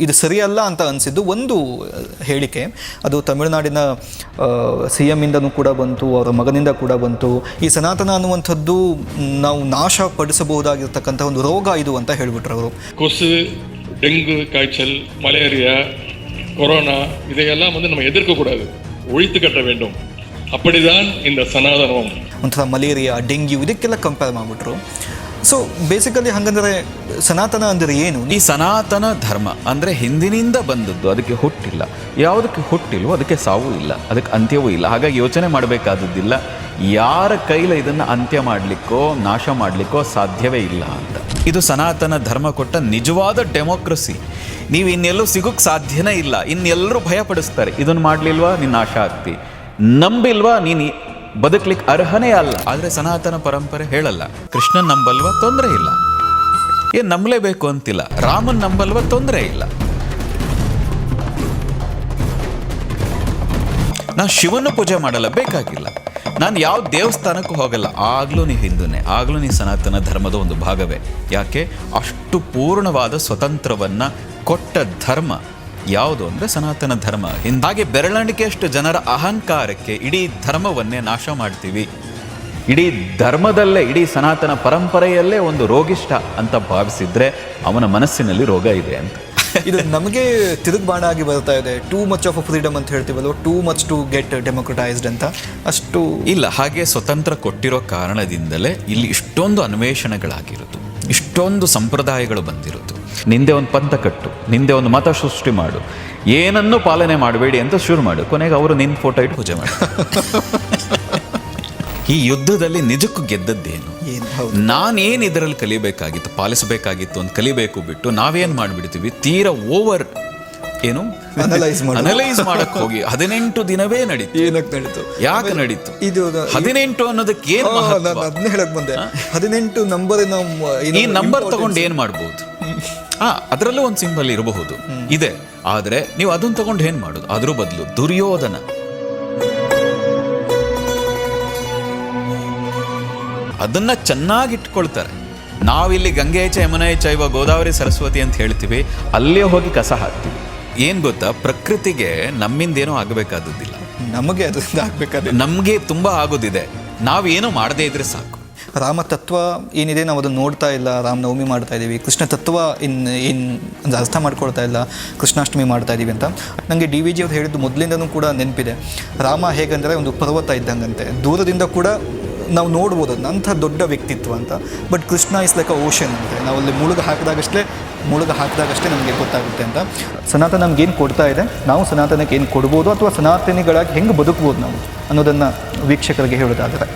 ಇದು ಸರಿಯಲ್ಲ ಅಂತ ಅನಿಸಿದ್ದು ಒಂದು ಹೇಳಿಕೆ. ಅದು ತಮಿಳುನಾಡಿನ CM ಇಂದನೂ ಕೂಡ ಬಂತು, ಅವರ ಮಗನಿಂದ ಕೂಡ ಬಂತು. ಈ ಸನಾತನ ಅನ್ನುವಂಥದ್ದು ನಾವು ನಾಶ ಪಡಿಸಬಹುದಾಗಿರ್ತಕ್ಕಂಥ ಒಂದು ರೋಗ ಇದು ಅಂತ ಹೇಳಿಬಿಟ್ರು ಅವರು. கொசு, டெங்கு காய்ச்சல், மலேரியா, கொரோனா இதையெல்லாம் நம்ம எதிர்க்கக்கூடாது, ஒழித்து கட்ட வேண்டும். அப்படிதான் இந்த சனாதனம். ಒಂಥರ ಮಲೇರಿಯಾ, ಡೆಂಗ್ಯೂ ಇದಕ್ಕೆಲ್ಲ ಕಂಪೇರ್ ಮಾಡಿಬಿಟ್ರು. ಸೊ ಬೇಸಿಕಲಿ ಹಾಗಂದರೆ ಸನಾತನ ಅಂದರೆ ಏನು? ಈ ಸನಾತನ ಧರ್ಮ ಅಂದರೆ ಹಿಂದಿನಿಂದ ಬಂದದ್ದು, ಅದಕ್ಕೆ ಹುಟ್ಟಿಲ್ಲ. ಯಾವುದಕ್ಕೆ ಹುಟ್ಟಿಲ್ವೋ ಅದಕ್ಕೆ ಸಾವು ಇಲ್ಲ, ಅದಕ್ಕೆ ಅಂತ್ಯವೂ ಇಲ್ಲ. ಹಾಗಾಗಿ ಯೋಚನೆ ಮಾಡಬೇಕಾದದ್ದಿಲ್ಲ ಯಾರ ಕೈಲ ಇದನ್ನು ಅಂತ್ಯ ಮಾಡಲಿಕ್ಕೋ ನಾಶ ಮಾಡಲಿಕ್ಕೋ ಸಾಧ್ಯವೇ ಇಲ್ಲ ಅಂತ. ಇದು ಸನಾತನ ಧರ್ಮ ಕೊಟ್ಟ ನಿಜವಾದ ಡೆಮೋಕ್ರಸಿ. ನೀವು ಇನ್ನೆಲ್ಲೂ ಸಿಗೋಕ್ಕೆ ಸಾಧ್ಯನೇ ಇಲ್ಲ. ಇನ್ನೆಲ್ಲರೂ ಭಯಪಡಿಸ್ತಾರೆ, ಇದನ್ನು ಮಾಡಲಿಲ್ವಾ ನೀನು ನಾಶ ಆಗ್ತಿ, ನಂಬಿಲ್ವಾ ನೀನು ಬದುಕಲಿಕ್ಕೆ ಅರ್ಹನೇ ಅಲ್ಲ. ಆದರೆ ಸನಾತನ ಪರಂಪರೆ ಹೇಳಲ್ಲ, ಕೃಷ್ಣನ್ ನಂಬಲ್ವ ತೊಂದರೆ ಇಲ್ಲ, ಏನು ನಂಬಲೇಬೇಕು ಅಂತಿಲ್ಲ, ರಾಮನ್ ನಂಬಲ್ವ ತೊಂದರೆ ಇಲ್ಲ. ನಾನು ಶಿವನ ಪೂಜೆ ಮಾಡಲ್ಲ, ಬೇಕಾಗಿಲ್ಲ. ನಾನು ಯಾವ ದೇವಸ್ಥಾನಕ್ಕೂ ಹೋಗಲ್ಲ, ಆಗಲೂ ನೀ ಹಿಂದೂನೇ, ಆಗಲೂ ನೀ ಸನಾತನ ಧರ್ಮದ ಒಂದು ಭಾಗವೇ. ಯಾಕೆ? ಅಷ್ಟು ಪೂರ್ಣವಾದ ಸ್ವತಂತ್ರವನ್ನು ಕೊಟ್ಟ ಧರ್ಮ ಯಾವುದು ಅಂದರೆ ಸನಾತನ ಧರ್ಮ. ಹಾಗೆ ಬೆರಳಿಕೆಯಷ್ಟು ಜನರ ಅಹಂಕಾರಕ್ಕೆ ಇಡೀ ಧರ್ಮವನ್ನೇ ನಾಶ ಮಾಡ್ತೀವಿ. ಇಡೀ ಧರ್ಮದಲ್ಲೇ, ಇಡೀ ಸನಾತನ ಪರಂಪರೆಯಲ್ಲೇ ಒಂದು ರೋಗಿಷ್ಠ ಅಂತ ಭಾವಿಸಿದ್ರೆ ಅವನ ಮನಸ್ಸಿನಲ್ಲಿ ರೋಗ ಇದೆ ಅಂತ. ಇದು ನಮಗೆ ತಿರುಗುಬಾಣ ಆಗಿ ಬರ್ತಾ ಇದೆ. ಟೂ ಮಚ್ ಆಫ್ ಫ್ರೀಡಮ್ ಅಂತ ಹೇಳ್ತೀವಲ್ವ, ಟೂ ಮಚ್ ಟು ಗೆಟ್ ಡೆಮೋಕ್ರಟೈಸ್ಡ್ ಅಂತ. ಅಷ್ಟು ಇಲ್ಲ. ಹಾಗೆ ಸ್ವತಂತ್ರ ಕೊಟ್ಟಿರೋ ಕಾರಣದಿಂದಲೇ ಇಲ್ಲಿ ಇಷ್ಟೊಂದು ಅನ್ವೇಷಣೆಗಳಾಗಿರೋದು, ಇಷ್ಟೊಂದು ಸಂಪ್ರದಾಯಗಳು ಬಂದಿರೋದು. ನಿಂದೆ ಒಂದು ಪಂಥ ಕಟ್ಟು, ನಿಂದೆ ಒಂದು ಮತ ಸೃಷ್ಟಿ ಮಾಡು, ಏನನ್ನೂ ಪಾಲನೆ ಮಾಡಬೇಡಿ ಅಂತ ಶುರು ಮಾಡು. ಕೊನೆಗೆ ಅವರು ನಿನ್ನ ಫೋಟೋ ಇಟ್ಟು ಪೂಜೆ ಮಾಡಿ. ಈ ಯುದ್ಧದಲ್ಲಿ ನಿಜಕ್ಕೂ ಗೆದ್ದದ್ದೇನು? ನಾನೇನು ಇದರಲ್ಲಿ ಕಲಿಬೇಕಾಗಿತ್ತು, ಪಾಲಿಸಬೇಕಾಗಿತ್ತು ಅಂತ ಕಲಿಬೇಕು ಬಿಟ್ಟು ನಾವೇನು ಮಾಡಿಬಿಡ್ತೀವಿ, ತೀರಾ ಓವರ್ ಏನು ಅನಲೈಸ್ ಮಾಡಕ್ ಹೋಗಿ 18 ದಿನವೇ ನಡೀತು. ಏನಕ್ಕೆ ನಡೀತು, ಯಾಕೆ ನಡೀತು, ಇದು 18 ಅನ್ನೋದಕ್ಕೆ ಏನು? ಅದನ್ನೇ ಹೇಳಕ್ ಬಂದೆ. 18 ನಂಬರ್, ಈ ನಂಬರ್ ತಗೊಂಡು ಏನ್ ಮಾಡ್ಬೋದು? ಅದರಲ್ಲೂ ಒಂದು ಸಿಂಬಲ್ ಇರಬಹುದು, ಇದೆ. ಆದ್ರೆ ನೀವು ಅದನ್ನ ತಗೊಂಡು ಏನ್ ಮಾಡೋದು? ಅದ್ರ ಬದಲು ದುರ್ಯೋಧನ ಅದನ್ನ ಚೆನ್ನಾಗಿಟ್ಕೊಳ್ತಾರೆ. ನಾವಿಲ್ಲಿ ಗಂಗೆ ಚ ಯಮುನೆ ಚೈವ ಗೋದಾವರಿ ಸರಸ್ವತಿ ಅಂತ ಹೇಳ್ತೀವಿ, ಅಲ್ಲೇ ಹೋಗಿ ಕಸ ಹಾಕ್ತೀವಿ. ಏನ್ ಗೊತ್ತಾ, ಪ್ರಕೃತಿಗೆ ನಮ್ಮಿಂದೇನೋ ಆಗಬೇಕಾದದ್ದಿಲ್ಲ, ನಮಗೆ ಅದರಿಂದ ಆಗ್ಬೇಕಾದ್ರೆ ನಮಗೆ ತುಂಬಾ ಆಗೋದಿದೆ. ನಾವೇನೋ ಮಾಡದೇ ಇದ್ರೆ ಸಾಕು. ರಾಮ ತತ್ವ ಏನಿದೆ ನಾವು ಅದನ್ನು ನೋಡ್ತಾ ಇಲ್ಲ. ರಾಮನವಮಿ ಮಾಡ್ತಾ ಇದ್ದೀವಿ, ಕೃಷ್ಣ ತತ್ವ ಏನು ಅರ್ಥ ಮಾಡ್ಕೊಳ್ತಾ ಇಲ್ಲ, ಕೃಷ್ಣಾಷ್ಟಮಿ ಮಾಡ್ತಾ ಇದ್ದೀವಿ ಅಂತ. ನನಗೆ DVG ಅವ್ರು ಹೇಳಿದ್ದು ಮೊದಲಿಂದನೂ ಕೂಡ ನೆನಪಿದೆ. ರಾಮ ಹೇಗಂದರೆ ಒಂದು ಪರ್ವತ ಇದ್ದಂಗಂತೆ, ದೂರದಿಂದ ಕೂಡ ನಾವು ನೋಡ್ಬೋದು ಅದನ್ನ, ಅಂಥ ದೊಡ್ಡ ವ್ಯಕ್ತಿತ್ವ ಅಂತ. But Krishna is like a ocean ಅಂತೆ, ನಾವು ಅಲ್ಲಿ ಮುಳುಗ ಹಾಕಿದಾಗಷ್ಟೇ ನಮಗೆ ಗೊತ್ತಾಗುತ್ತೆ ಅಂತ. ಸನಾತನ ನಮ್ಗೇನು ಕೊಡ್ತಾ ಇದೆ, ನಾವು ಸನಾತನಕ್ಕೆ ಏನು ಕೊಡ್ಬೋದು ಅಥವಾ ಸನಾತನಿಗಳಾಗಿ ಹೆಂಗೆ ಬದುಕ್ಬೋದು ನಾವು ಅನ್ನೋದನ್ನು ವೀಕ್ಷಕರಿಗೆ ಹೇಳೋದಾದರೆ.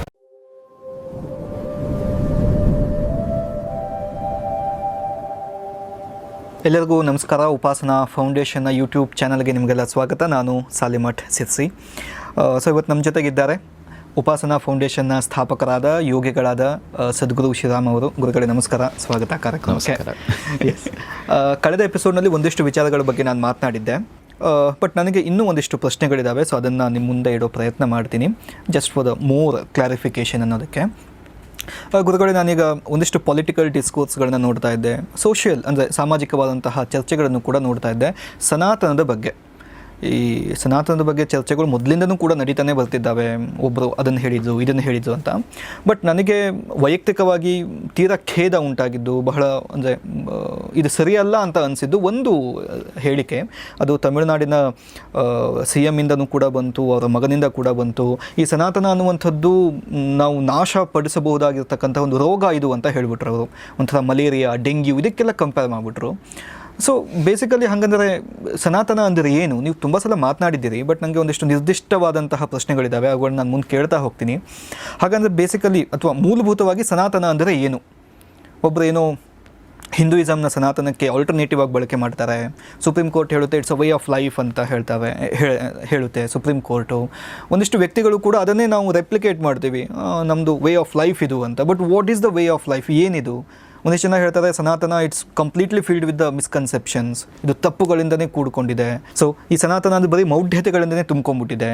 ಎಲ್ಲರಿಗೂ ನಮಸ್ಕಾರ. ಉಪಾಸನಾ ಫೌಂಡೇಶನ್ನ ಯೂಟ್ಯೂಬ್ ಚಾನಲ್ಗೆ ನಿಮಗೆಲ್ಲ ಸ್ವಾಗತ. ನಾನು ಸಾಲಿಮಠ್ ಸಿರ್ಸಿ. ಸೊ ಇವತ್ತು ನಮ್ಮ ಜೊತೆಗಿದ್ದಾರೆ ಉಪಾಸನಾ ಫೌಂಡೇಶನ್ನ ಸ್ಥಾಪಕರಾದ ಯೋಗಿಗಳಾದ ಸದ್ಗುರು ಶ್ರೀರಾಮ್ ಅವರು. ಗುರುಗಳೇ ನಮಸ್ಕಾರ, ಸ್ವಾಗತ ಕಾರ್ಯಕ್ರಮಕ್ಕೆ. ಕಳೆದ ಎಪಿಸೋಡ್ನಲ್ಲಿ ಒಂದಿಷ್ಟು ವಿಚಾರಗಳ ಬಗ್ಗೆ ನಾನು ಮಾತನಾಡಿದ್ದೆ, ಬಟ್ ನನಗೆ ಇನ್ನೂ ಒಂದಿಷ್ಟು ಪ್ರಶ್ನೆಗಳಿದ್ದಾವೆ. ಸೊ ಅದನ್ನು ನಿಮ್ಮ ಮುಂದೆ ಇಡೋ ಪ್ರಯತ್ನ ಮಾಡ್ತೀನಿ, just for the more clarification ಅನ್ನೋದಕ್ಕೆ. ಗುರುಗಳೇ, ನಾನೀಗ ಒಂದಿಷ್ಟು ಪೊಲಿಟಿಕಲ್ ಡಿಸ್ಕೋರ್ಸ್ಗಳನ್ನ ನೋಡ್ತಾ ಇದ್ದೆ, ಸೋಷಿಯಲ್ ಅಂದರೆ ಸಾಮಾಜಿಕವಾದಂತಹ ಚರ್ಚೆಗಳನ್ನು ಕೂಡ ನೋಡ್ತಾ ಇದ್ದೆ. ಸನಾತನದ ಬಗ್ಗೆ, ಈ ಸನಾತನದ ಬಗ್ಗೆ ಚರ್ಚೆಗಳು ಮೊದಲಿಂದನೂ ಕೂಡ ನಡೀತಾನೆ ಬರ್ತಿದ್ದಾವೆ. ಒಬ್ಬರು ಅದನ್ನು ಹೇಳಿದರು, ಇದನ್ನು ಹೇಳಿದರು ಅಂತ. ಬಟ್ ನನಗೆ ವೈಯಕ್ತಿಕವಾಗಿ ತೀರಾ ಖೇದ ಉಂಟಾಗಿದ್ದು, ಬಹಳ ಅಂದರೆ ಇದು ಸರಿಯಲ್ಲ ಅಂತ ಅನಿಸಿದ್ದು ಒಂದು ಹೇಳಿಕೆ. ಅದು ತಮಿಳುನಾಡಿನ CM ಇಂದನೂ ಕೂಡ ಬಂತು, ಅವರ ಮಗನಿಂದ ಕೂಡ ಬಂತು. ಈ ಸನಾತನ ಅನ್ನುವಂಥದ್ದು ನಾವು ನಾಶ ಪಡಿಸಬಹುದಾಗಿರ್ತಕ್ಕಂಥ ಒಂದು ರೋಗ ಇದು ಅಂತ ಹೇಳಿಬಿಟ್ರು ಅವರು. ಒಂಥರ ಮಲೇರಿಯಾ, ಡೆಂಗ್ಯೂ ಇದಕ್ಕೆಲ್ಲ ಕಂಪೇರ್ ಮಾಡಿಬಿಟ್ರು. ಸೊ ಬೇಸಿಕಲಿ ಹಾಗಂದರೆ ಸನಾತನ ಅಂದರೆ ಏನು? ನೀವು ತುಂಬ ಸಲ ಮಾತನಾಡಿದ್ದೀರಿ, ಬಟ್ ನನಗೆ ಒಂದಿಷ್ಟು ನಿರ್ದಿಷ್ಟವಾದಂತಹ ಪ್ರಶ್ನೆಗಳಿದ್ದಾವೆ, ಅವುಗಳನ್ನ ನಾನು ಮುಂದೆ ಕೇಳ್ತಾ ಹೋಗ್ತೀನಿ. ಹಾಗಂದರೆ ಬೇಸಿಕಲಿ ಅಥವಾ ಮೂಲಭೂತವಾಗಿ ಸನಾತನ ಅಂದರೆ ಏನು? ಒಬ್ಬರು ಏನೋ ಹಿಂದೂಯಿಸಮ್ನ ಸನಾತನಕ್ಕೆ ಆಲ್ಟರ್ನೇಟಿವ್ ಆಗಿ ಬಳಕೆ ಮಾಡ್ತಾರೆ. ಸುಪ್ರೀಂ ಕೋರ್ಟ್ ಹೇಳುತ್ತೆ it's a way of life ಅಂತ ಹೇಳುತ್ತೆ ಸುಪ್ರೀಂ ಕೋರ್ಟು. ಒಂದಿಷ್ಟು ವ್ಯಕ್ತಿಗಳು ಕೂಡ ಅದನ್ನೇ ನಾವು ರೆಪ್ಲಿಕೇಟ್ ಮಾಡ್ತೀವಿ, ನಮ್ಮದು ವೇ ಆಫ್ ಲೈಫ್ ಇದು ಅಂತ. But what is the way of life? ಏನಿದು? ಒಂದಿಷ್ಟು ಜನ ಹೇಳ್ತಾರೆ ಸನಾತನ it's completely field with the misconceptions, ಇದು ತಪ್ಪುಗಳಿಂದನೇ ಕೂಡ್ಕೊಂಡಿದೆ. ಸೊ ಈ ಸನಾತನ ಅದು ಬರೀ ಮೌಢ್ಯತೆಗಳಿಂದನೇ ತುಂಬ್ಕೊಂಡ್ಬಿಟ್ಟಿದೆ.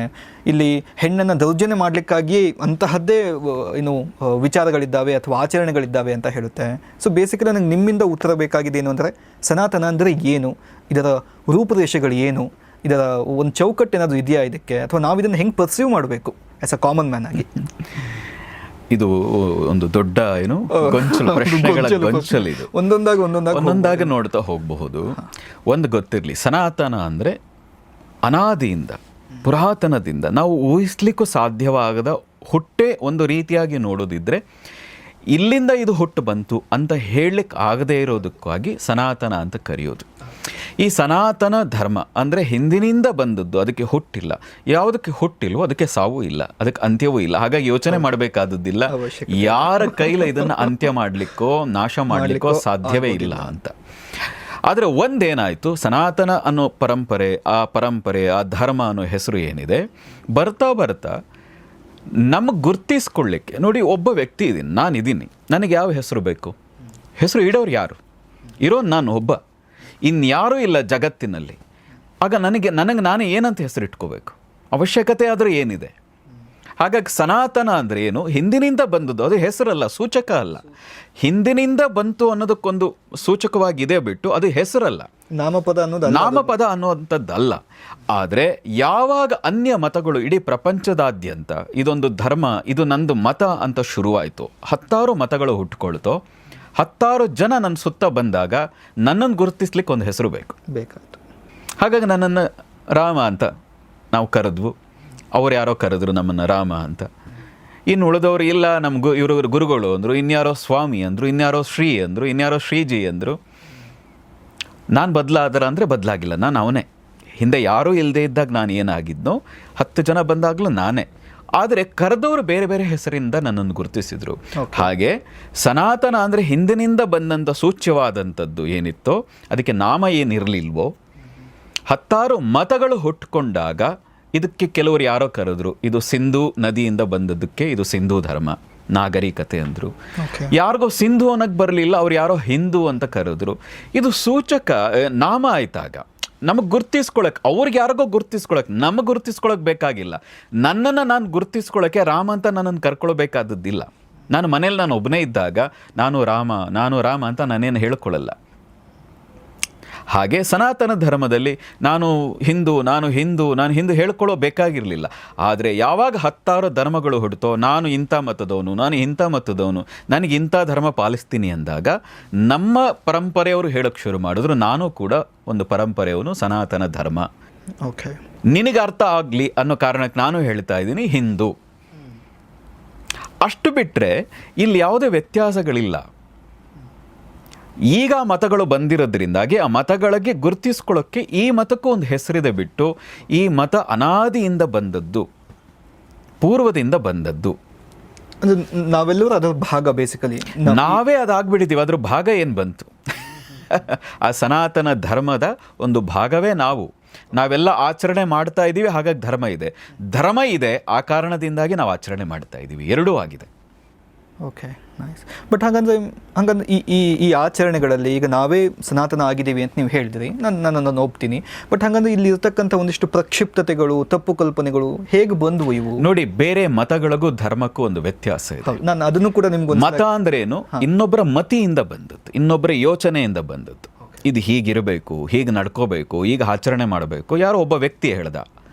ಇಲ್ಲಿ ಹೆಣ್ಣನ್ನು ದೌರ್ಜನ್ಯ ಮಾಡಲಿಕ್ಕಾಗಿ ಅಂತಹದ್ದೇ ವಿಚಾರಗಳಿದ್ದಾವೆ ಅಥವಾ ಆಚರಣೆಗಳಿದ್ದಾವೆ ಅಂತ ಹೇಳುತ್ತೆ. ಸೊ ಬೇಸಿಕಲಿ ನನಗೆ ನಿಮ್ಮಿಂದ ಉತ್ತರ ಬೇಕಾಗಿದೆ ಏನು ಅಂದರೆ, ಸನಾತನ ಅಂದರೆ ಏನು, ಇದರ ರೂಪುರೇಷೆಗಳು ಏನು, ಇದರ ಒಂದು ಚೌಕಟ್ಟು ಏನಾದರೂ ಇದೆಯಾ ಇದಕ್ಕೆ, ಅಥವಾ ನಾವು ಇದನ್ನು ಹೆಂಗೆ ಪರ್ಸೀವ್ ಮಾಡಬೇಕು ಆ್ಯಸ್ ಅ ಕಾಮನ್ ಮ್ಯಾನ್ ಆಗಿ? ಇದು ಒಂದು ದೊಡ್ಡ ಗೊಂಚಲು ಪ್ರಶ್ನೆಗಳ ಗೊಂಚಲು. ಇದು ಒಂದೊಂದಾಗಿ ನೋಡ್ತಾ ಹೋಗಬಹುದು. ಒಂದು ಗೊತ್ತಿರಲಿ, ಸನಾತನ ಅಂದರೆ ಅನಾದಿಯಿಂದ ಪುರಾತನದಿಂದ ನಾವು ಊಹಿಸ್ಲಿಕ್ಕೂ ಸಾಧ್ಯವಾಗದ ಹುಟ್ಟೆ ಒಂದು ರೀತಿಯಾಗಿ ನೋಡೋದಿದ್ರೆ ಇಲ್ಲಿಂದ ಇದು ಹುಟ್ಟು ಬಂತು ಅಂತ ಹೇಳಲಿಕ್ಕೆ ಆಗದೇ ಇರೋದಕ್ಕಾಗಿ ಸನಾತನ ಅಂತ ಕರೆಯೋದು. ಈ ಸನಾತನ ಧರ್ಮ ಅಂದರೆ ಹಿಂದಿನಿಂದ ಬಂದದ್ದು, ಅದಕ್ಕೆ ಹುಟ್ಟಿಲ್ಲ. ಯಾವುದಕ್ಕೆ ಹುಟ್ಟಿಲ್ವೋ ಅದಕ್ಕೆ ಸಾವು ಇಲ್ಲ, ಅದಕ್ಕೆ ಅಂತ್ಯವೂ ಇಲ್ಲ. ಹಾಗಾಗಿ ಯೋಚನೆ ಮಾಡಬೇಕಾದದ್ದಿಲ್ಲ, ಯಾರ ಕೈಲ ಇದನ್ನು ಅಂತ್ಯ ಮಾಡಲಿಕ್ಕೋ ನಾಶ ಮಾಡಲಿಕ್ಕೋ ಸಾಧ್ಯವೇ ಇಲ್ಲ ಅಂತ. ಆದರೆ ಒಂದೇನಾಯಿತು, ಸನಾತನ ಅನ್ನೋ ಪರಂಪರೆ ಆ ಧರ್ಮ ಅನ್ನೋ ಹೆಸರು ಏನಿದೆ, ಬರ್ತಾ ಬರ್ತಾ ನಮಗೆ ಗುರ್ತಿಸ್ಕೊಳ್ಳಿಕ್ಕೆ ನೋಡಿ, ಒಬ್ಬ ವ್ಯಕ್ತಿ ಇದ್ದೀನಿ, ನಾನಿದ್ದೀನಿ, ನನಗೆ ಯಾವ ಹೆಸರು ಬೇಕು? ಹೆಸರು ಇಡೋರು ಯಾರು? ಇರೋನು ನಾನು ಒಬ್ಬ, ಇನ್ಯಾರೂ ಇಲ್ಲ ಜಗತ್ತಿನಲ್ಲಿ. ಆಗ ನನಗೆ ನಾನೇ ಏನಂತ ಹೆಸರು ಇಟ್ಕೋಬೇಕು? ಅವಶ್ಯಕತೆ ಆದರೂ ಏನಿದೆ? ಹಾಗಾಗಿ ಸನಾತನ ಅಂದರೆ ಏನು? ಹಿಂದಿನಿಂದ ಬಂದದ್ದು, ಅದು ಹೆಸರಲ್ಲ, ಸೂಚಕ ಅಲ್ಲ. ಹಿಂದಿನಿಂದ ಬಂತು ಅನ್ನೋದಕ್ಕೊಂದು ಸೂಚಕವಾಗಿದೆ ಬಿಟ್ಟು ಅದು ಹೆಸರಲ್ಲ, ನಾಮಪದ ಅನ್ನುವಂಥದ್ದಲ್ಲ. ಆದರೆ ಯಾವಾಗ ಅನ್ಯ ಮತಗಳು ಇಡೀ ಪ್ರಪಂಚದಾದ್ಯಂತ ಇದೊಂದು ಧರ್ಮ, ಇದು ನಂದು ಮತ ಅಂತ ಶುರುವಾಯಿತು, 10 ಮತಗಳು ಹುಟ್ಕೊಳ್ತೋ, 10 ಜನ ನನ್ನ ಸುತ್ತ ಬಂದಾಗ ನನ್ನನ್ನು ಗುರುತಿಸ್ಲಿಕ್ಕೆ ಒಂದು ಹೆಸರು ಬೇಕಾಯ್ತು. ಹಾಗಾಗಿ ನನ್ನನ್ನು ರಾಮ ಅಂತ ನಾವು ಕರೆದ್ವು, ಅವ್ರು ಯಾರೋ ಕರೆದ್ರು ನಮ್ಮನ್ನು ರಾಮ ಅಂತ. ಇನ್ನು ಉಳಿದವರು ಇಲ್ಲ, ಇವರು ಗುರುಗಳು ಅಂದರು, ಇನ್ಯಾರೋ ಸ್ವಾಮಿ ಅಂದರು, ಇನ್ಯಾರೋ ಶ್ರೀ ಅಂದರು, ಇನ್ಯಾರೋ ಶ್ರೀಜಿ ಅಂದರು. ನಾನು ಬದಲಾದರ ಅಂದರೆ ಬದಲಾಗಿಲ್ಲ, ನಾನು ಅವನೇ. ಹಿಂದೆ ಯಾರೂ ಇಲ್ಲದೆ ಇದ್ದಾಗ ನಾನು ಏನಾಗಿದ್ನೋ 10 ಜನ ಬಂದಾಗಲೂ ನಾನೇ. ಆದರೆ ಕರೆದವರು ಬೇರೆ ಬೇರೆ ಹೆಸರಿಂದ ನನ್ನನ್ನು ಗುರುತಿಸಿದರು. ಹಾಗೆ ಸನಾತನ ಅಂದರೆ ಹಿಂದಿನಿಂದ ಬಂದಂಥ ಸೂಚ್ಯವಾದಂಥದ್ದು ಏನಿತ್ತೋ ಅದಕ್ಕೆ ನಾಮ ಏನಿರಲಿಲ್ವೋ, 10 ಮತಗಳು ಹುಟ್ಕೊಂಡಾಗ ಇದಕ್ಕೆ ಕೆಲವರು ಯಾರೋ ಕರೆದ್ರು, ಇದು ಸಿಂಧೂ ನದಿಯಿಂದ ಬಂದದ್ದಕ್ಕೆ ಇದು ಸಿಂಧೂ ಧರ್ಮ ನಾಗರಿಕತೆ ಅಂದರು. ಯಾರಿಗೋ ಸಿಂಧು ಅನ್ನಕ್ಕೆ ಬರಲಿಲ್ಲ, ಅವ್ರು ಯಾರೋ ಹಿಂದೂ ಅಂತ ಕರೆದ್ರು. ಇದು ಸೂಚಕ ನಾಮ ಆಯ್ತಾಗ ನಮಗೆ ಗುರ್ತಿಸ್ಕೊಳಕ್ಕೆ, ಅವ್ರಿಗೆ ಯಾರಿಗೋ ಗುರ್ತಿಸ್ಕೊಳಕ್ಕೆ, ನಮಗೆ ಗುರ್ತಿಸ್ಕೊಳಕ್ಕೆ ಬೇಕಾಗಿಲ್ಲ. ನನ್ನನ್ನು ನಾನು ಗುರ್ತಿಸ್ಕೊಳಕ್ಕೆ ರಾಮ ಅಂತ ನನ್ನನ್ನು ಕರ್ಕೊಳ್ಬೇಕಾದದ್ದಿಲ್ಲ. ನಾನು ಮನೇಲಿ ನಾನು ಒಬ್ಬನೇ ಇದ್ದಾಗ ನಾನು ರಾಮ ಅಂತ ನಾನೇನು ಹೇಳ್ಕೊಳ್ಳಲ್ಲ. ಹಾಗೆ ಸನಾತನ ಧರ್ಮದಲ್ಲಿ ನಾನು ಹಿಂದೂ ಹೇಳ್ಕೊಳ್ಳೋ ಬೇಕಾಗಿರಲಿಲ್ಲ. ಆದರೆ ಯಾವಾಗ 10 ಧರ್ಮಗಳು ಹುಡ್ತೋ, ನಾನು ಇಂಥ ಮತದವನು, ನನಗೆ ಇಂಥ ಧರ್ಮ ಪಾಲಿಸ್ತೀನಿ ಅಂದಾಗ ನಮ್ಮ ಪರಂಪರೆಯವರು ಹೇಳೋಕ್ಕೆ ಶುರು ಮಾಡಿದ್ರು, ನಾನು ಕೂಡ ಒಂದು ಪರಂಪರೆಯವನು, ಸನಾತನ ಧರ್ಮ. ನಿನಗೆ ಅರ್ಥ ಆಗಲಿ ಅನ್ನೋ ಕಾರಣಕ್ಕೆ ನಾನು ಹೇಳ್ತಾ ಇದ್ದೀನಿ ಹಿಂದೂ. ಅಷ್ಟು ಬಿಟ್ಟರೆ ಇಲ್ಲಿ ಯಾವುದೇ ವ್ಯತ್ಯಾಸಗಳಿಲ್ಲ. ಈಗ ಮತಗಳು ಬಂದಿರೋದ್ರಿಂದಾಗಿ ಆ ಮತಗಳಿಗೆ ಗುರುತಿಸ್ಕೊಳ್ಳೋಕ್ಕೆ ಈ ಮತಕ್ಕೂ ಒಂದು ಹೆಸರಿದೆ ಬಿಟ್ಟು ಈ ಮತ ಅನಾದಿಯಿಂದ ಬಂದದ್ದು, ಪೂರ್ವದಿಂದ ಬಂದದ್ದು. ನಾವೆಲ್ಲರೂ ಅದರ ಭಾಗ, ಬೇಸಿಕಲಿ ನಾವೇ ಅದಾಗ್ಬಿಟ್ಟಿದ್ದೀವಿ. ಅದ್ರ ಭಾಗ ಏನು ಬಂತು? ಆ ಸನಾತನ ಧರ್ಮದ ಒಂದು ಭಾಗವೇ ನಾವೆಲ್ಲ ಆಚರಣೆ ಮಾಡ್ತಾ ಇದ್ದೀವಿ. ಹಾಗಾಗಿ ಧರ್ಮ ಇದೆ, ಆ ಕಾರಣದಿಂದಾಗಿ ನಾವು ಆಚರಣೆ ಮಾಡ್ತಾ ಇದ್ದೀವಿ. ಎರಡೂ ಆಗಿದೆ. Okay, nice. ಬಟ್ ಹಾಗಂದ್ರೆ ಈ ಆಚರಣೆಗಳಲ್ಲಿ ಈಗ ನಾವೇ ಸನಾತನ ಆಗಿದ್ದೀವಿ ಅಂತ ನೀವು ಹೇಳಿದ್ರಿ, ನಾನು ಒಪ್ತೀನಿ. ಬಟ್ ಹಾಗಂದ್ರೆ ಇಲ್ಲಿ ಇರ್ತಕ್ಕಂಥ ಒಂದಿಷ್ಟು ಪ್ರಕ್ಷಿಪ್ತತೆಗಳು, ತಪ್ಪು ಕಲ್ಪನೆಗಳು ಹೇಗೆ ಬಂದವು ಇವು? ನೋಡಿ, ಬೇರೆ ಮತಗಳಿಗೂ ಧರ್ಮಕ್ಕೂ ಒಂದು ವ್ಯತ್ಯಾಸ ಇದೆ. ನಾನು ಅದನ್ನು ಕೂಡ ನಿಮ್ಗೆ, ಮತ ಅಂದ್ರೆ ಏನು? ಇನ್ನೊಬ್ಬರ ಮತಿಯಿಂದ ಬಂದದ್ದು, ಇನ್ನೊಬ್ಬರ ಯೋಚನೆಯಿಂದ ಬಂದದ್ದು. ಇದು ಹೀಗಿರಬೇಕು, ಹೀಗೆ ನಡ್ಕೋಬೇಕು, ಈಗ ಆಚರಣೆ ಮಾಡಬೇಕು, ಯಾರೋ ಒಬ್ಬ ವ್ಯಕ್ತಿ ಹೇಳ್ದ,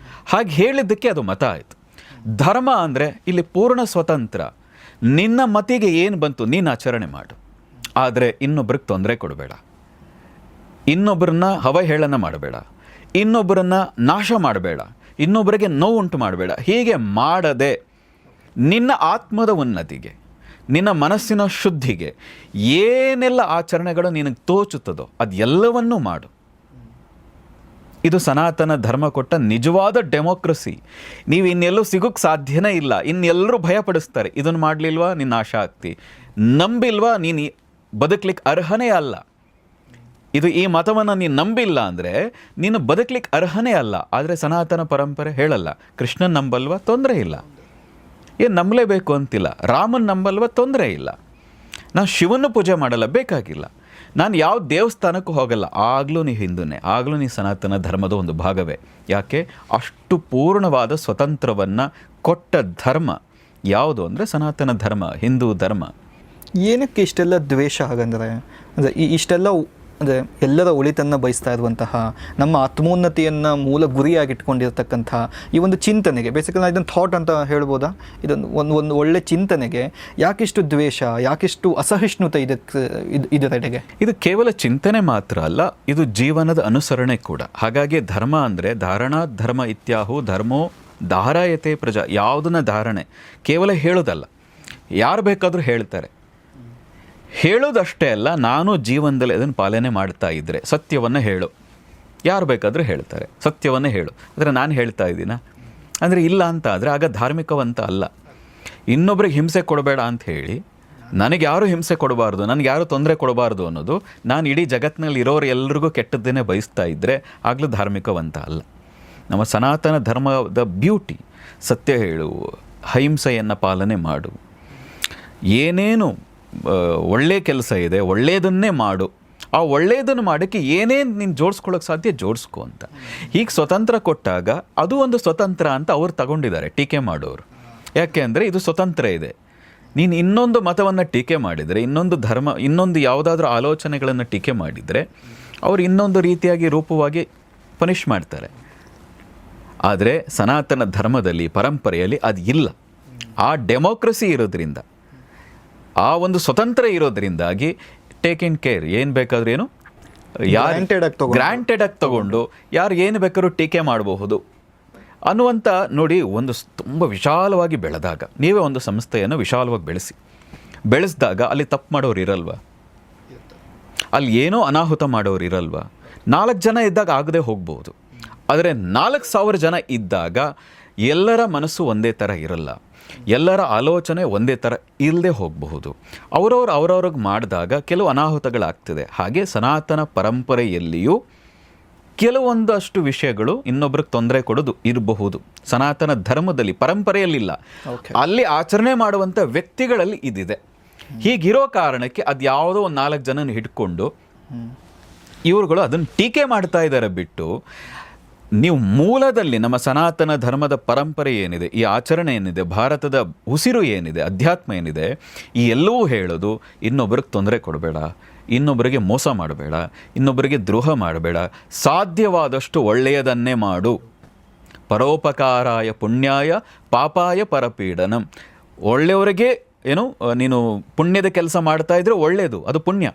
ಹಾಗೆ ಹೇಳಿದ್ದಕ್ಕೆ ಅದು ಮತ ಆಯಿತು. ಧರ್ಮ ಅಂದರೆ ಇಲ್ಲಿ ಪೂರ್ಣ ಸ್ವತಂತ್ರ. ನಿನ್ನ ಮತಿಗೆ ಏನು ಬಂತು ನೀನು ಆಚರಣೆ ಮಾಡು, ಆದರೆ ಇನ್ನೊಬ್ರಿಗೆ ತೊಂದರೆ ಕೊಡಬೇಡ, ಇನ್ನೊಬ್ಬರನ್ನ ಅವಹೇಳನ ಮಾಡಬೇಡ, ಇನ್ನೊಬ್ಬರನ್ನ ನಾಶ ಮಾಡಬೇಡ, ಇನ್ನೊಬ್ಬರಿಗೆ ನೋವುಂಟು ಮಾಡಬೇಡ. ಹೀಗೆ ಮಾಡದೆ ನಿನ್ನ ಆತ್ಮದ ಉನ್ನತಿಗೆ, ನಿನ್ನ ಮನಸ್ಸಿನ ಶುದ್ಧಿಗೆ ಏನೆಲ್ಲ ಆಚರಣೆಗಳು ನಿನಗೆ ತೋಚುತ್ತದೋ ಅದೆಲ್ಲವನ್ನೂ ಮಾಡು. ಇದು ಸನಾತನ ಧರ್ಮ ಕೊಟ್ಟ ನಿಜವಾದ ಡೆಮೋಕ್ರಸಿ. ನೀವು ಇನ್ನೆಲ್ಲೂ ಸಿಗೋಕ್ಕೆ ಸಾಧ್ಯನೇ ಇಲ್ಲ. ಇನ್ನೆಲ್ಲರೂ ಭಯಪಡಿಸ್ತಾರೆ, ಇದನ್ನು ಮಾಡಲಿಲ್ವಾ ನಿನ್ನ ನಾಶ ಆಗ್ತಿ, ನಂಬಿಲ್ವಾ ನೀನು ಬದುಕಲಿಕ್ಕೆ ಅರ್ಹನೇ ಅಲ್ಲ. ಈ ಮತವನ್ನು ನೀನು ನಂಬಿಲ್ಲ ಅಂದರೆ ನೀನು ಬದುಕಲಿಕ್ಕೆ ಅರ್ಹನೇ ಅಲ್ಲ. ಆದರೆ ಸನಾತನ ಪರಂಪರೆ ಹೇಳಲ್ಲ, ಕೃಷ್ಣನ್ ನಂಬಲ್ವಾ ತೊಂದರೆ ಇಲ್ಲ, ಏನು ನಂಬಲೇಬೇಕು ಅಂತಿಲ್ಲ, ರಾಮನ್ ನಂಬಲ್ವಾ ತೊಂದರೆ ಇಲ್ಲ, ನಾನು ಶಿವನ ಪೂಜೆ ಮಾಡಲ್ಲ, ಬೇಕಾಗಿಲ್ಲ. ನಾನು ಯಾವ ದೇವಸ್ಥಾನಕ್ಕೂ ಹೋಗಲ್ಲ, ಆಗಲೂ ನೀ ಹಿಂದೂನೇ, ಆಗಲೂ ನೀ ಸನಾತನ ಧರ್ಮದ ಒಂದು ಭಾಗವೇ. ಯಾಕೆ? ಅಷ್ಟು ಪೂರ್ಣವಾದ ಸ್ವತಂತ್ರವನ್ನು ಕೊಟ್ಟ ಧರ್ಮ ಯಾವುದು ಅಂದರೆ ಸನಾತನ ಧರ್ಮ, ಹಿಂದೂ ಧರ್ಮ. ಏನಕ್ಕೆ ಇಷ್ಟೆಲ್ಲ ದ್ವೇಷ ಹಾಗಂದರೆ? ಅಂದರೆ ಇಷ್ಟೆಲ್ಲ ಅಂದರೆ ಎಲ್ಲರ ಒಳಿತನ್ನು ಬಯಸ್ತಾ ಇರುವಂತಹ, ನಮ್ಮ ಆತ್ಮೋನ್ನತಿಯನ್ನು ಮೂಲ ಗುರಿಯಾಗಿಟ್ಕೊಂಡಿರ್ತಕ್ಕಂಥ ಈ ಒಂದು ಚಿಂತನೆಗೆ, ಬೇಸಿಕಲಿ ನಾನು ಇದನ್ನು ಥಾಟ್ ಅಂತ ಹೇಳ್ಬೋದಾ, ಇದೊಂದು ಒಂದು ಒಳ್ಳೆ ಚಿಂತನೆಗೆ ಯಾಕಿಷ್ಟು ದ್ವೇಷ, ಯಾಕಿಷ್ಟು ಅಸಹಿಷ್ಣುತೆ ಇದರೆಡೆಗೆ? ಇದು ಕೇವಲ ಚಿಂತನೆ ಮಾತ್ರ ಅಲ್ಲ, ಇದು ಜೀವನದ ಅನುಸರಣೆ ಕೂಡ. ಹಾಗಾಗಿ ಧರ್ಮ ಅಂದರೆ ಧಾರಣಾ ಧರ್ಮ ಇತ್ಯಾಹು ಧರ್ಮೋ ಧಾರಾಯತೆ ಪ್ರಜಾ. ಯಾವುದನ್ನ ಧಾರಣೆ ಕೇವಲ ಹೇಳೋದಲ್ಲ, ಯಾರು ಬೇಕಾದರೂ ಹೇಳ್ತಾರೆ. ಹೇಳೋದಷ್ಟೇ ಅಲ್ಲ, ನಾನು ಜೀವನದಲ್ಲಿ ಅದನ್ನು ಪಾಲನೆ ಮಾಡ್ತಾ ಇದ್ದರೆ ಸತ್ಯವನ್ನು ಹೇಳು. ಯಾರು ಬೇಕಾದರೂ ಹೇಳ್ತಾರೆ ಸತ್ಯವನ್ನು ಹೇಳು, ಆದರೆ ನಾನು ಹೇಳ್ತಾ ಇದ್ದೀನಾ ಅಂದರೆ ಇಲ್ಲ ಅಂತ ಆದರೆ ಆಗ ಧಾರ್ಮಿಕವಂತ ಅಲ್ಲ. ಇನ್ನೊಬ್ರಿಗೆ ಹಿಂಸೆ ಕೊಡಬೇಡ ಅಂತ ಹೇಳಿ ನನಗೆ ಯಾರು ಹಿಂಸೆ ಕೊಡಬಾರ್ದು, ನನಗೆ ಯಾರು ತೊಂದರೆ ಕೊಡಬಾರ್ದು ಅನ್ನೋದು ನಾನು ಇಡೀ ಜಗತ್ತಿನಲ್ಲಿ ಇರೋರು ಎಲ್ಲರಿಗೂ ಕೆಟ್ಟದ್ದನ್ನೇ ಬಯಸ್ತಾ ಇದ್ದರೆ ಆಗಲೂ ಧಾರ್ಮಿಕವಂತ ಅಲ್ಲ. ನಮ್ಮ ಸನಾತನ ಧರ್ಮದ ಬ್ಯೂಟಿ ಸತ್ಯ ಹೇಳು, ಅಹಿಂಸೆಯನ್ನು ಪಾಲನೆ ಮಾಡು, ಏನೇನು ಒಳ್ಳೆಯ ಕೆಲಸ ಇದೆ ಒಳ್ಳೆಯದನ್ನೇ ಮಾಡು, ಆ ಒಳ್ಳೆಯದನ್ನು ಮಾಡೋಕ್ಕೆ ಏನೇನು ನೀನು ಜೋಡಿಸ್ಕೊಳ್ಳೋಕೆ ಸಾಧ್ಯ ಜೋಡಿಸ್ಕೊ ಅಂತ. ಹೀಗೆ ಸ್ವತಂತ್ರ ಕೊಟ್ಟಾಗ ಅದು ಒಂದು ಸ್ವತಂತ್ರ ಅಂತ ಅವ್ರು ತಗೊಂಡಿದ್ದಾರೆ ಟೀಕೆ ಮಾಡೋರು. ಯಾಕೆ ಅಂದರೆ ಇದು ಸ್ವತಂತ್ರ ಇದೆ. ನೀನು ಇನ್ನೊಂದು ಮತವನ್ನು ಟೀಕೆ ಮಾಡಿದರೆ, ಇನ್ನೊಂದು ಧರ್ಮ, ಇನ್ನೊಂದು ಯಾವುದಾದ್ರೂ ಆಲೋಚನೆಗಳನ್ನು ಟೀಕೆ ಮಾಡಿದರೆ ಅವರು ಇನ್ನೊಂದು ರೀತಿಯಾಗಿ ರೂಪವಾಗಿ ಪನಿಷ್ ಮಾಡ್ತಾರೆ. ಆದರೆ ಸನಾತನ ಧರ್ಮದಲ್ಲಿ ಪರಂಪರೆಯಲ್ಲಿ ಅದು ಇಲ್ಲ. ಆ ಡೆಮೋಕ್ರಸಿ ಇರೋದ್ರಿಂದ, ಆ ಒಂದು ಸ್ವತಂತ್ರ ಇರೋದ್ರಿಂದಾಗಿ ಟೇಕ್ ಇನ್ ಕೇರ್, ಏನು ಬೇಕಾದ್ರೂ ಏನು ಗ್ರಾಂಟೆಡ್ ಆಗಿ ತಗೊಂಡು ಯಾರು ಏನು ಬೇಕಾದ್ರೂ ಟೀಕೆ ಮಾಡಬಹುದು ಅನ್ನುವಂಥ ನೋಡಿ. ಒಂದು ತುಂಬ ವಿಶಾಲವಾಗಿ ಬೆಳೆದಾಗ, ನೀವೇ ಒಂದು ಸಂಸ್ಥೆಯನ್ನು ವಿಶಾಲವಾಗಿ ಬೆಳೆಸಿದಾಗ ಅಲ್ಲಿ ತಪ್ಪು ಮಾಡೋರು ಇರಲ್ವಾ? ಅಲ್ಲಿ ಏನೋ ಅನಾಹುತ ಮಾಡೋರು ಇರಲ್ವಾ? 4 ಜನ ಇದ್ದಾಗ ಆಗದೆ ಹೋಗ್ಬೋದು. ಆದರೆ 4,000 ಜನ ಇದ್ದಾಗ ಎಲ್ಲರ ಮನಸ್ಸು ಒಂದೇ ಥರ ಇರಲ್ಲ, ಎಲ್ಲರ ಆಲೋಚನೆ ಒಂದೇ ಥರ ಇಲ್ಲದೆ ಹೋಗಬಹುದು. ಅವ್ರವ್ರಿಗೆ ಮಾಡಿದಾಗ ಕೆಲವು ಅನಾಹುತಗಳಾಗ್ತದೆ. ಹಾಗೆ ಸನಾತನ ಪರಂಪರೆಯಲ್ಲಿಯೂ ಕೆಲವೊಂದಷ್ಟು ವಿಷಯಗಳು ಇನ್ನೊಬ್ರಿಗೆ ತೊಂದರೆ ಕೊಡೋದು ಇರಬಹುದು. ಸನಾತನ ಧರ್ಮದಲ್ಲಿ ಪರಂಪರೆಯಲ್ಲಿಲ್ಲ, ಅಲ್ಲಿ ಆಚರಣೆ ಮಾಡುವಂಥ ವ್ಯಕ್ತಿಗಳಲ್ಲಿ ಇದಿದೆ. ಹೀಗಿರೋ ಕಾರಣಕ್ಕೆ ಅದು ಯಾವುದೋ ಒಂದು 4 ಜನನ ಹಿಡ್ಕೊಂಡು ಇವ್ರುಗಳು ಅದನ್ನು ಟೀಕೆ ಮಾಡ್ತಾ ಇದ್ದಾರೆ ಬಿಟ್ಟು, ನೀವು ಮೂಲದಲ್ಲಿ ನಮ್ಮ ಸನಾತನ ಧರ್ಮದ ಪರಂಪರೆ ಏನಿದೆ, ಈ ಆಚರಣೆ ಏನಿದೆ, ಭಾರತದ ಉಸಿರು ಏನಿದೆ, ಅಧ್ಯಾತ್ಮ ಏನಿದೆ, ಈ ಎಲ್ಲವೂ ಹೇಳೋದು ಇನ್ನೊಬ್ಬರಿಗೆ ತೊಂದರೆ ಕೊಡಬೇಡ, ಇನ್ನೊಬ್ಬರಿಗೆ ಮೋಸ ಮಾಡಬೇಡ, ಇನ್ನೊಬ್ಬರಿಗೆ ದ್ರೋಹ ಮಾಡಬೇಡ, ಸಾಧ್ಯವಾದಷ್ಟು ಒಳ್ಳೆಯದನ್ನೇ ಮಾಡು. ಪರೋಪಕಾರಾಯ ಪುಣ್ಯಾಯ ಪಾಪಾಯ ಪರಪೀಡನಂ. ಒಳ್ಳೆಯವರಿಗೆ ಏನು ನೀನು ಪುಣ್ಯದ ಕೆಲಸ ಮಾಡ್ತಾ ಇದ್ರೆ ಒಳ್ಳೆಯದು, ಅದು ಪುಣ್ಯ.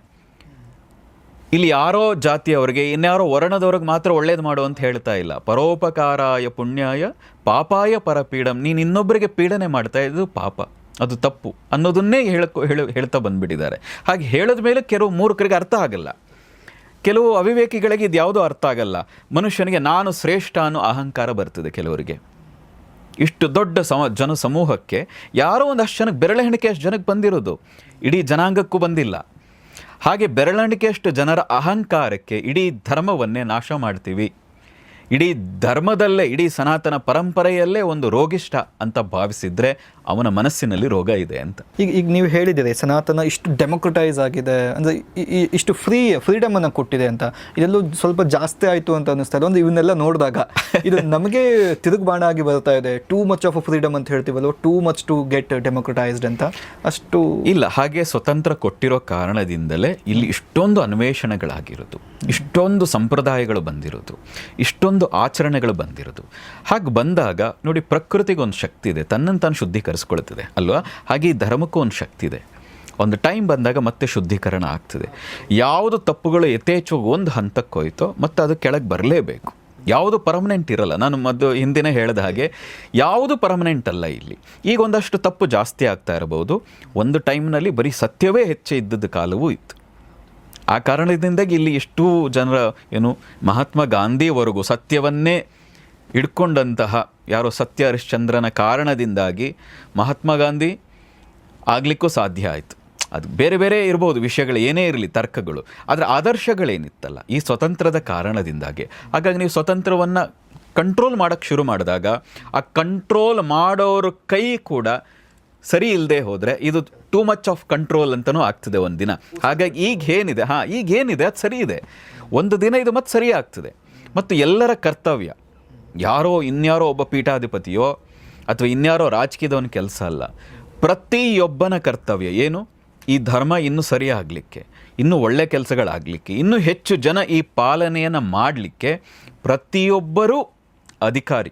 ಇಲ್ಲಿ ಯಾರೋ ಜಾತಿಯವರಿಗೆ, ಇನ್ಯಾರೋ ವರ್ಣದವ್ರಿಗೆ ಮಾತ್ರ ಒಳ್ಳೇದು ಮಾಡು ಅಂತ ಹೇಳ್ತಾ ಇಲ್ಲ. ಪರೋಪಕಾರಾಯ ಪುಣ್ಯಾಯ ಪಾಪಾಯ ಪರಪೀಡಂ. ನೀನು ಇನ್ನೊಬ್ಬರಿಗೆ ಪೀಡನೆ ಮಾಡ್ತಾ ಇದ್ದು ಪಾಪ, ಅದು ತಪ್ಪು ಅನ್ನೋದನ್ನೇ ಹೇಳ್ತಾ ಬಂದುಬಿಟ್ಟಿದ್ದಾರೆ. ಹಾಗೆ ಹೇಳಿದ ಮೇಲೆ ಕೆಲವು ಮೂರ್ಖರಿಗೆ ಅರ್ಥ ಆಗಲ್ಲ, ಕೆಲವು ಅವಿವೇಕಿಗಳಿಗೆ ಇದು ಯಾವುದೂ ಅರ್ಥ ಆಗಲ್ಲ. ಮನುಷ್ಯನಿಗೆ ನಾನು ಶ್ರೇಷ್ಠ ಅನ್ನೋ ಅಹಂಕಾರ ಬರ್ತದೆ ಕೆಲವರಿಗೆ. ಇಷ್ಟು ದೊಡ್ಡ ಜನ ಸಮೂಹಕ್ಕೆ ಯಾರೋ ಒಂದಷ್ಟು ಜನಕ್ಕೆ, ಬೆರಳೆಣಿಕೆ ಅಷ್ಟು ಜನಕ್ಕೆ ಬಂದಿರೋದು, ಇಡೀ ಜನಾಂಗಕ್ಕೂ ಬಂದಿಲ್ಲ. ಹಾಗೆ ಬೆರಳೆಣಿಕೆಯಷ್ಟು ಜನರ ಅಹಂಕಾರಕ್ಕೆ ಇಡೀ ಧರ್ಮವನ್ನೇ ನಾಶ ಮಾಡ್ತೀವಿ. ಇಡೀ ಧರ್ಮದಲ್ಲೇ, ಇಡೀ ಸನಾತನ ಪರಂಪರೆಯಲ್ಲೇ ಒಂದು ರೋಗಿಷ್ಠ ಅಂತ ಭಾವಿಸಿದರೆ ಅವನ ಮನಸ್ಸಿನಲ್ಲಿ ರೋಗ ಇದೆ ಅಂತ. ಈಗ ನೀವು ಹೇಳಿದ್ದೀರಿ ಸನಾತನ ಇಷ್ಟು ಡೆಮೋಕ್ರಟೈಸ್ ಆಗಿದೆ ಅಂದರೆ ಇಷ್ಟು ಫ್ರೀಡಮನ್ನು ಕೊಟ್ಟಿದೆ ಅಂತ. ಇದೆಲ್ಲೂ ಸ್ವಲ್ಪ ಜಾಸ್ತಿ ಆಯಿತು ಅಂತ ಅನ್ನಿಸ್ತಾ ಇದೆ. ಒಂದು ಇವನ್ನೆಲ್ಲ ನೋಡಿದಾಗ ಇದು ನಮಗೆ ತಿರುಗುಬಾಣ ಆಗಿ ಬರ್ತಾ ಇದೆ. ಟೂ ಮಚ್ ಆಫ್ ಫ್ರೀಡಮ್ ಅಂತ ಹೇಳ್ತೀವಲ್ವ, ಟೂ ಮಚ್ ಟು ಗೆಟ್ ಡೆಮೋಕ್ರಟೈಸ್ಡ್ ಅಂತ. ಅಷ್ಟು ಇಲ್ಲ. ಹಾಗೆ ಸ್ವತಂತ್ರ ಕೊಟ್ಟಿರೋ ಕಾರಣದಿಂದಲೇ ಇಲ್ಲಿ ಇಷ್ಟೊಂದು ಅನ್ವೇಷಣೆಗಳಾಗಿರೋದು, ಇಷ್ಟೊಂದು ಸಂಪ್ರದಾಯಗಳು ಬಂದಿರೋದು, ಇಷ್ಟೊಂದು ಆಚರಣೆಗಳು ಬಂದಿರೋದು. ಹಾಗೆ ಬಂದಾಗ ನೋಡಿ, ಪ್ರಕೃತಿಗೊಂದು ಶಕ್ತಿ ಇದೆ, ತನ್ನನ್ನು ತಾನು ಶುದ್ಧೀಕರಿಸ್ಕೊಳ್ತದೆ ಅಲ್ವಾ? ಹಾಗೆ ಈ ಧರ್ಮಕ್ಕೂ ಒಂದು ಶಕ್ತಿ ಇದೆ. ಒಂದು ಟೈಮ್ ಬಂದಾಗ ಮತ್ತೆ ಶುದ್ಧೀಕರಣ ಆಗ್ತದೆ. ಯಾವುದು ತಪ್ಪುಗಳು ಯಥೇಚ್ಛವಾಗಿ ಒಂದು ಹಂತಕ್ಕೆ ಹೋಯ್ತೋ ಮತ್ತೆ ಅದು ಕೆಳಗೆ ಬರಲೇಬೇಕು. ಯಾವುದು ಪರ್ಮನೆಂಟ್ ಇರಲ್ಲ. ನಾನು ಹಿಂದಿನೇ ಹೇಳಿದ ಹಾಗೆ ಯಾವುದು ಪರ್ಮನೆಂಟ್ ಅಲ್ಲ. ಇಲ್ಲಿ ಈಗ ಒಂದಷ್ಟು ತಪ್ಪು ಜಾಸ್ತಿ ಆಗ್ತಾ ಇರಬಹುದು. ಒಂದು ಟೈಮ್ನಲ್ಲಿ ಬರೀ ಸತ್ಯವೇ ಹೆಚ್ಚು ಇದ್ದದ್ದು ಕಾಲವೂ ಇತ್ತು. ಆ ಕಾರಣದಿಂದಾಗಿ ಇಲ್ಲಿ ಎಷ್ಟು ಜನರ ಮಹಾತ್ಮ ಗಾಂಧಿವರೆಗೂ ಸತ್ಯವನ್ನೇ ಹಿಡ್ಕೊಂಡಂತಹ ಯಾರೋ ಸತ್ಯ ಹರಿಶ್ಚಂದ್ರನ ಕಾರಣದಿಂದಾಗಿ ಮಹಾತ್ಮ ಗಾಂಧಿ ಆಗಲಿಕ್ಕೂ ಸಾಧ್ಯ ಆಯಿತು. ಅದು ಬೇರೆ ಬೇರೆ ಇರ್ಬೋದು ವಿಷಯಗಳು, ಏನೇ ಇರಲಿ ತರ್ಕಗಳು, ಆದರೆ ಆದರ್ಶಗಳೇನಿತ್ತಲ್ಲ ಈ ಸ್ವತಂತ್ರದ ಕಾರಣದಿಂದಾಗಿ. ಹಾಗಾಗಿ ನೀವು ಸ್ವತಂತ್ರವನ್ನು ಕಂಟ್ರೋಲ್ ಮಾಡೋಕ್ಕೆ ಶುರು ಮಾಡಿದಾಗ ಆ ಕಂಟ್ರೋಲ್ ಮಾಡೋರ ಕೈ ಕೂಡ ಸರಿ ಇಲ್ಲದೆ ಹೋದರೆ ಇದು ಟೂ ಮಚ್ ಆಫ್ ಕಂಟ್ರೋಲ್ ಅಂತಲೂ ಆಗ್ತದೆ ಒಂದು ದಿನ. ಹಾಗಾಗಿ ಈಗೇನಿದೆ ಅದು ಸರಿ ಇದೆ, ಒಂದು ದಿನ ಇದು ಮತ್ತೆ ಸರಿ ಆಗ್ತದೆ. ಮತ್ತು ಎಲ್ಲರ ಕರ್ತವ್ಯ, ಇನ್ಯಾರೋ ಒಬ್ಬ ಪೀಠಾಧಿಪತಿಯೋ ಅಥವಾ ಇನ್ಯಾರೋ ರಾಜಕೀಯದವನ ಕೆಲಸ ಅಲ್ಲ, ಪ್ರತಿಯೊಬ್ಬನ ಕರ್ತವ್ಯ ಏನು, ಈ ಧರ್ಮ ಇನ್ನೂ ಸರಿಯಾಗಲಿಕ್ಕೆ, ಇನ್ನೂ ಒಳ್ಳೆ ಕೆಲಸಗಳಾಗಲಿಕ್ಕೆ, ಇನ್ನೂ ಹೆಚ್ಚು ಜನ ಈ ಪಾಲನೆಯನ್ನು ಮಾಡಲಿಕ್ಕೆ ಪ್ರತಿಯೊಬ್ಬರೂ ಅಧಿಕಾರಿ.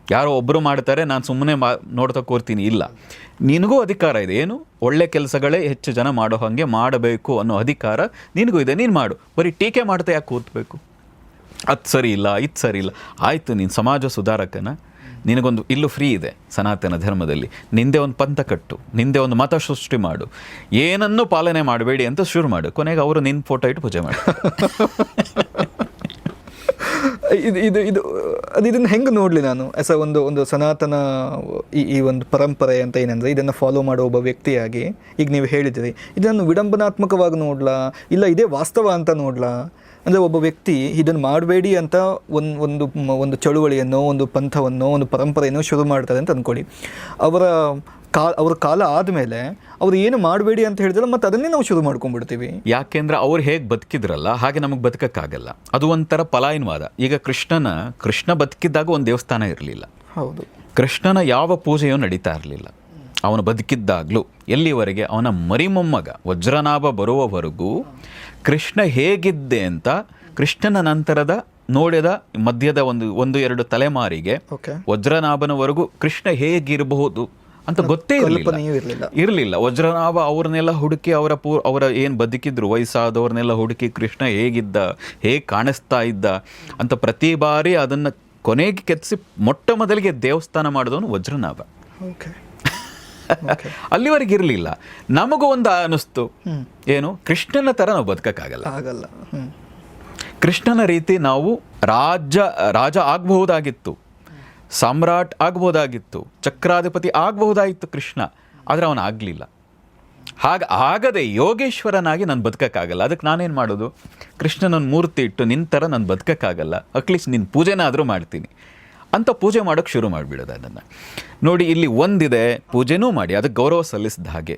ಯಾರೋ ಒಬ್ಬರು ಮಾಡ್ತಾರೆ, ನಾನು ಸುಮ್ಮನೆ ನೋಡ್ತಾ ಕೂರ್ತೀನಿ, ಇಲ್ಲ, ನಿನಗೂ ಅಧಿಕಾರ ಇದೆ. ಏನು, ಒಳ್ಳೆ ಕೆಲಸಗಳೇ ಹೆಚ್ಚು ಜನ ಮಾಡೋ ಹಾಗೆ ಮಾಡಬೇಕು ಅನ್ನೋ ಅಧಿಕಾರ ನಿನಗೂ ಇದೆ, ನೀನು ಮಾಡು. ಬರೀ ಟೀಕೆ ಮಾಡ್ತಾ ಯಾಕೆ ಕೂತ್ಬೇಕು, ಅದು ಸರಿ ಇಲ್ಲ, ಇದು ಸರಿ ಇಲ್ಲ. ಆಯಿತು, ನೀನು ಸಮಾಜ ಸುಧಾರಕನ, ನಿನಗೊಂದು ಇಲ್ಲೂ ಫ್ರೀ ಇದೆ ಸನಾತನ ಧರ್ಮದಲ್ಲಿ, ನಿಂದೆ ಒಂದು ಪಂಥ ಕಟ್ಟು, ನಿಂದೆ ಒಂದು ಮತ ಸೃಷ್ಟಿ ಮಾಡು, ಏನನ್ನೂ ಪಾಲನೆ ಮಾಡಬೇಡಿ ಅಂತ ಶುರು ಮಾಡು. ಕೊನೆಗೆ ಅವರು ನಿನ್ನ ಫೋಟೋ ಇಟ್ಟು ಪೂಜೆ ಮಾಡಿ. ಇದನ್ನು ಹೆಂಗೆ ನೋಡಲಿ ನಾನು ಆಸ್ ಅ ಒಂದು ಸನಾತನ ಈ ಒಂದು ಪರಂಪರೆ ಅಂತ ಏನಂದರೆ ಇದನ್ನು ಫಾಲೋ ಮಾಡೋ ಒಬ್ಬ ವ್ಯಕ್ತಿಯಾಗಿ, ಈಗ ನೀವು ಹೇಳಿದಿರಿ, ಇದನ್ನು ವಿಡಂಬನಾತ್ಮಕವಾಗಿ ನೋಡಲಾ ಇಲ್ಲ ಇದೇ ವಾಸ್ತವ ಅಂತ ನೋಡಲಾ? ಅಂದರೆ ಒಬ್ಬ ವ್ಯಕ್ತಿ ಇದನ್ನು ಮಾಡಬೇಡಿ ಅಂತ ಒಂದು ಚಳುವಳಿಯನ್ನು, ಒಂದು ಪಂಥವನ್ನು, ಒಂದು ಪರಂಪರೆಯನ್ನು ಶುರು ಮಾಡ್ತಾರೆ ಅಂತ ಅಂದ್ಕೊಳ್ಳಿ. ಅವ್ರ ಕಾಲ ಆದಮೇಲೆ ಅವ್ರು ಏನು ಮಾಡಬೇಡಿ ಅಂತ ಹೇಳಿದ್ರೆ ಮತ್ತೆ ಅದನ್ನೇ ನಾವು ಶುರು ಮಾಡ್ಕೊಂಡ್ಬಿಡ್ತೀವಿ. ಯಾಕೆಂದ್ರೆ ಅವ್ರು ಹೇಗೆ ಬದುಕಿದ್ರಲ್ಲ ಹಾಗೆ ನಮಗೆ ಬದುಕಕ್ಕಾಗಲ್ಲ. ಅದು ಒಂಥರ ಪಲಾಯನವಾದ. ಈಗ ಕೃಷ್ಣ ಬದುಕಿದ್ದಾಗ ಒಂದು ದೇವಸ್ಥಾನ ಇರಲಿಲ್ಲ. ಹೌದು, ಕೃಷ್ಣನ ಯಾವ ಪೂಜೆಯೂ ನಡೀತಾ ಇರಲಿಲ್ಲ ಅವನು ಬದುಕಿದ್ದಾಗಲೂ. ಎಲ್ಲಿವರೆಗೆ ಅವನ ಮರಿಮೊಮ್ಮಗ ವಜ್ರನಾಭ ಬರುವವರೆಗೂ ಕೃಷ್ಣ ಹೇಗಿದ್ದೆ ಅಂತ ಕೃಷ್ಣನ ನಂತರದ ನೋಡಿದ ಮಧ್ಯದ ಒಂದು ಎರಡು ತಲೆಮಾರಿಗೆ ವಜ್ರನಾಭನವರೆಗೂ ಕೃಷ್ಣ ಹೇಗಿರಬಹುದು ಅಂತ ಗೊತ್ತೇ ಇರಲಿಲ್ಲ. ವಜ್ರನಾಭ ಅವ್ರನ್ನೆಲ್ಲ ಹುಡುಕಿ ಅವರ ಏನು ಬದುಕಿದ್ರು ವಯಸ್ಸಾದವ್ರನ್ನೆಲ್ಲ ಹುಡುಕಿ ಕೃಷ್ಣ ಹೇಗಿದ್ದ, ಹೇಗೆ ಕಾಣಿಸ್ತಾ ಇದ್ದ ಅಂತ ಪ್ರತಿ ಬಾರಿ ಅದನ್ನು ಕೊನೆಗೆ ಕೆತ್ತಿಸಿ ಮೊಟ್ಟ ಮೊದಲಿಗೆ ದೇವಸ್ಥಾನ ಮಾಡಿದವನು ವಜ್ರನಾಭ. ಅಲ್ಲಿವರೆಗೆ ಇರಲಿಲ್ಲ. ನಮಗೂ ಒಂದು ಅನ್ನಿಸ್ತು, ಏನು, ಕೃಷ್ಣನ ಥರ ನಾವು ಬದುಕಕ್ಕಾಗಲ್ಲ, ಕೃಷ್ಣನ ರೀತಿ ನಾವು ರಾಜ ಆಗಬಹುದಾಗಿತ್ತು, ಸಾಮ್ರಾಟ್ ಆಗ್ಬೋದಾಗಿತ್ತು, ಚಕ್ರಾಧಿಪತಿ ಆಗಬಹುದಾಗಿತ್ತು ಕೃಷ್ಣ, ಆದರೆ ಅವನು ಆಗಲಿಲ್ಲ. ಆಗದೆ ಯೋಗೇಶ್ವರನಾಗಿ ನಾನು ಬದುಕಕ್ಕಾಗಲ್ಲ. ಅದಕ್ಕೆ ನಾನೇನು ಮಾಡೋದು, ಕೃಷ್ಣನನ್ನು ಮೂರ್ತಿ ಇಟ್ಟು ನಿನ್ನ ಥರ ನಾನು ಬದುಕಕ್ಕಾಗಲ್ಲ, ಅಟ್ಲೀಸ್ಟ್ ನಿನ್ನ ಪೂಜೆನಾದರೂ ಮಾಡ್ತೀನಿ ಅಂತ ಪೂಜೆ ಮಾಡೋಕ್ಕೆ ಶುರು ಮಾಡಿಬಿಡೋದು. ಅದನ್ನು ನೋಡಿ, ಇಲ್ಲಿ ಒಂದಿದೆ, ಪೂಜೆನೂ ಮಾಡಿ ಅದಕ್ಕೆ ಗೌರವ ಸಲ್ಲಿಸಿದ ಹಾಗೆ,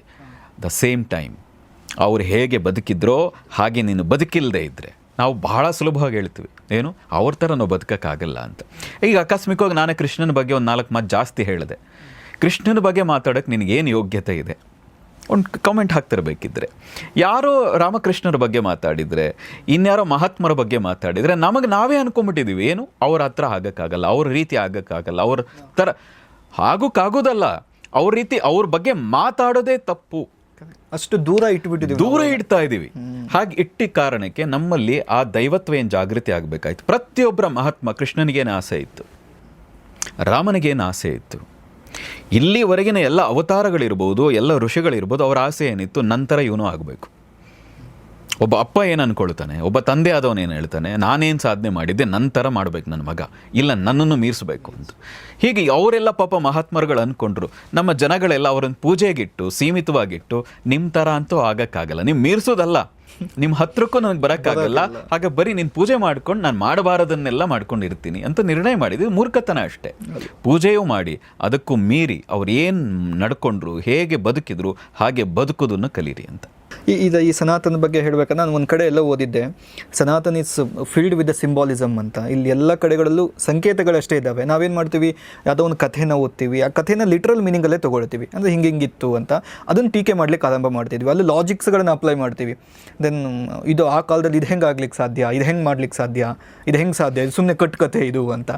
ದ ಸೇಮ್ ಟೈಮ್ ಅವ್ರು ಹೇಗೆ ಬದುಕಿದ್ರೋ ಹಾಗೆ ನೀನು ಬದುಕಿಲ್ಲದೆ ಇದ್ದರೆ ನಾವು ಬಹಳ ಸುಲಭವಾಗಿ ಹೇಳ್ತೀವಿ, ಏನು, ಅವ್ರ ಥರ ನಾವು ಬದುಕಕ್ಕಾಗಲ್ಲ ಅಂತ. ಈಗ ಆಕಸ್ಮಿಕವಾಗಿ ನಾನೇ ಕೃಷ್ಣನ ಬಗ್ಗೆ ಒಂದು 4 ಮಾತು ಜಾಸ್ತಿ ಹೇಳಿದೆ. ಕೃಷ್ಣನ ಬಗ್ಗೆ ಮಾತಾಡೋಕ್ಕೆ ನಿನಗೇನು ಯೋಗ್ಯತೆ ಇದೆ? ಒಂದು ಕಮೆಂಟ್ ಹಾಕ್ತಿರ್ಬೇಕಿದ್ರೆ. ಯಾರೋ ರಾಮಕೃಷ್ಣರ ಬಗ್ಗೆ ಮಾತಾಡಿದರೆ, ಇನ್ಯಾರೋ ಮಹಾತ್ಮರ ಬಗ್ಗೆ ಮಾತಾಡಿದರೆ ನಾವೇ ಅಂದ್ಕೊಂಬಿಟ್ಟಿದ್ದೀವಿ, ಏನು, ಅವ್ರ ಹತ್ರ ಆಗೋಕ್ಕಾಗಲ್ಲ, ಅವ್ರ ರೀತಿ ಆಗೋಕ್ಕಾಗಲ್ಲ, ಅವ್ರ ಥರ ಆಗೋಕ್ಕಾಗೋದಲ್ಲ, ಅವ್ರ ರೀತಿ ಅವ್ರ ಬಗ್ಗೆ ಮಾತಾಡೋದೇ ತಪ್ಪು, ಅಷ್ಟು ದೂರ ಇಡ್ತಾ ಇದ್ದೀವಿ. ಹಾಗೆ ಇಟ್ಟಿ ಕಾರಣಕ್ಕೆ ನಮ್ಮಲ್ಲಿ ಆ ದೈವತ್ವ ಏನು ಜಾಗೃತಿ ಆಗಬೇಕಾಯ್ತು. ಪ್ರತಿಯೊಬ್ಬರ ಮಹಾತ್ಮ, ಕೃಷ್ಣನಿಗೇನು ಆಸೆ ಇತ್ತು, ರಾಮನಿಗೇನು ಆಸೆ ಇತ್ತು, ಇಲ್ಲಿವರೆಗಿನ ಎಲ್ಲ ಅವತಾರಗಳಿರ್ಬೋದು, ಎಲ್ಲ ಋಷಿಗಳಿರ್ಬೋದು, ಅವರ ಆಸೆ ಏನಿತ್ತು, ನಂತರ ಇವನು ಆಗಬೇಕು. ಒಬ್ಬ ಅಪ್ಪ ಏನು ಅಂದ್ಕೊಳ್ತಾನೆ, ಒಬ್ಬ ತಂದೆ ಆದವನು ಏನು ಹೇಳ್ತಾನೆ, ನಾನೇನು ಸಾಧನೆ ಮಾಡಿದ್ದೆ ನಂತರ ಮಾಡಬೇಕು ನನ್ನ ಮಗ, ಇಲ್ಲ ನನ್ನನ್ನು ಮೀರಿಸಬೇಕು ಅಂತ. ಹೀಗೆ ಅವರೆಲ್ಲ ಪಾಪ ಮಹಾತ್ಮರುಗಳು ಅಂದ್ಕೊಂಡ್ರು. ನಮ್ಮ ಜನಗಳೆಲ್ಲ ಅವರನ್ನು ಪೂಜೆಗಿಟ್ಟು ಸೀಮಿತವಾಗಿಟ್ಟು, ನಿಮ್ಮ ಥರ ಅಂತೂ ಆಗೋಕ್ಕಾಗಲ್ಲ, ನೀವು ಮೀರಿಸೋದಲ್ಲ, ನಿಮ್ಮ ಹತ್ರಕ್ಕೂ ನನಗೆ ಬರೋಕ್ಕಾಗಲ್ಲ, ಹಾಗೆ ಬರೀ ನೀನು ಪೂಜೆ ಮಾಡ್ಕೊಂಡು ನಾನು ಮಾಡಬಾರದನ್ನೆಲ್ಲ ಮಾಡ್ಕೊಂಡಿರ್ತೀನಿ ಅಂತ ನಿರ್ಣಯ ಮಾಡಿದ್ವಿ. ಮೂರ್ಖತನ ಅಷ್ಟೇ. ಪೂಜೆಯೂ ಮಾಡಿ ಅದಕ್ಕೂ ಮೀರಿ ಅವ್ರು ಏನು ನಡ್ಕೊಂಡ್ರು, ಹೇಗೆ ಬದುಕಿದ್ರು ಹಾಗೆ ಬದುಕೋದನ್ನು ಕಲೀರಿ ಅಂತ. ಈ ಸನಾತನ ಬಗ್ಗೆ ಹೇಳಬೇಕಂದ್ರೆ ನಾನು ಒಂದು ಕಡೆ ಎಲ್ಲ ಓದಿದ್ದೆ, Sanatan is filled with the symbolism ಅಂತ. ಇಲ್ಲಿ ಎಲ್ಲ ಕಡೆಗಳಲ್ಲೂ ಸಂಕೇತಗಳಷ್ಟೇ ಇದ್ದಾವೆ. ನಾವೇನು ಮಾಡ್ತೀವಿ, ಯಾವುದೋ ಒಂದು ಕಥೆನ ಓದ್ತೀವಿ, ಆ ಕಥೆನ ಲಿಟ್ರಲ್ ಮೀನಿಂಗಲ್ಲೇ ತೊಗೊಳ್ತೀವಿ, ಅಂದರೆ ಹಿಂಗಿತ್ತು ಅಂತ ಅದನ್ನು ಟೀಕೆ ಮಾಡಲಿಕ್ಕೆ ಆರಂಭ ಮಾಡ್ತಿದ್ವಿ. ಅಲ್ಲಿ ಲಾಜಿಕ್ಸ್ಗಳನ್ನು ಅಪ್ಲೈ ಮಾಡ್ತೀವಿ. ದೆನ್ ಇದು ಆ ಕಾಲದಲ್ಲಿ ಇದು ಹೆಂಗೆ ಆಗ್ಲಿಕ್ಕೆ ಸಾಧ್ಯ, ಇದು ಹೆಂಗೆ ಮಾಡ್ಲಿಕ್ಕೆ ಸಾಧ್ಯ, ಇದು ಹೆಂಗೆ ಸಾಧ್ಯ, ಇದು ಸುಮ್ಮನೆ ಕತೆ ಇದು ಅಂತ.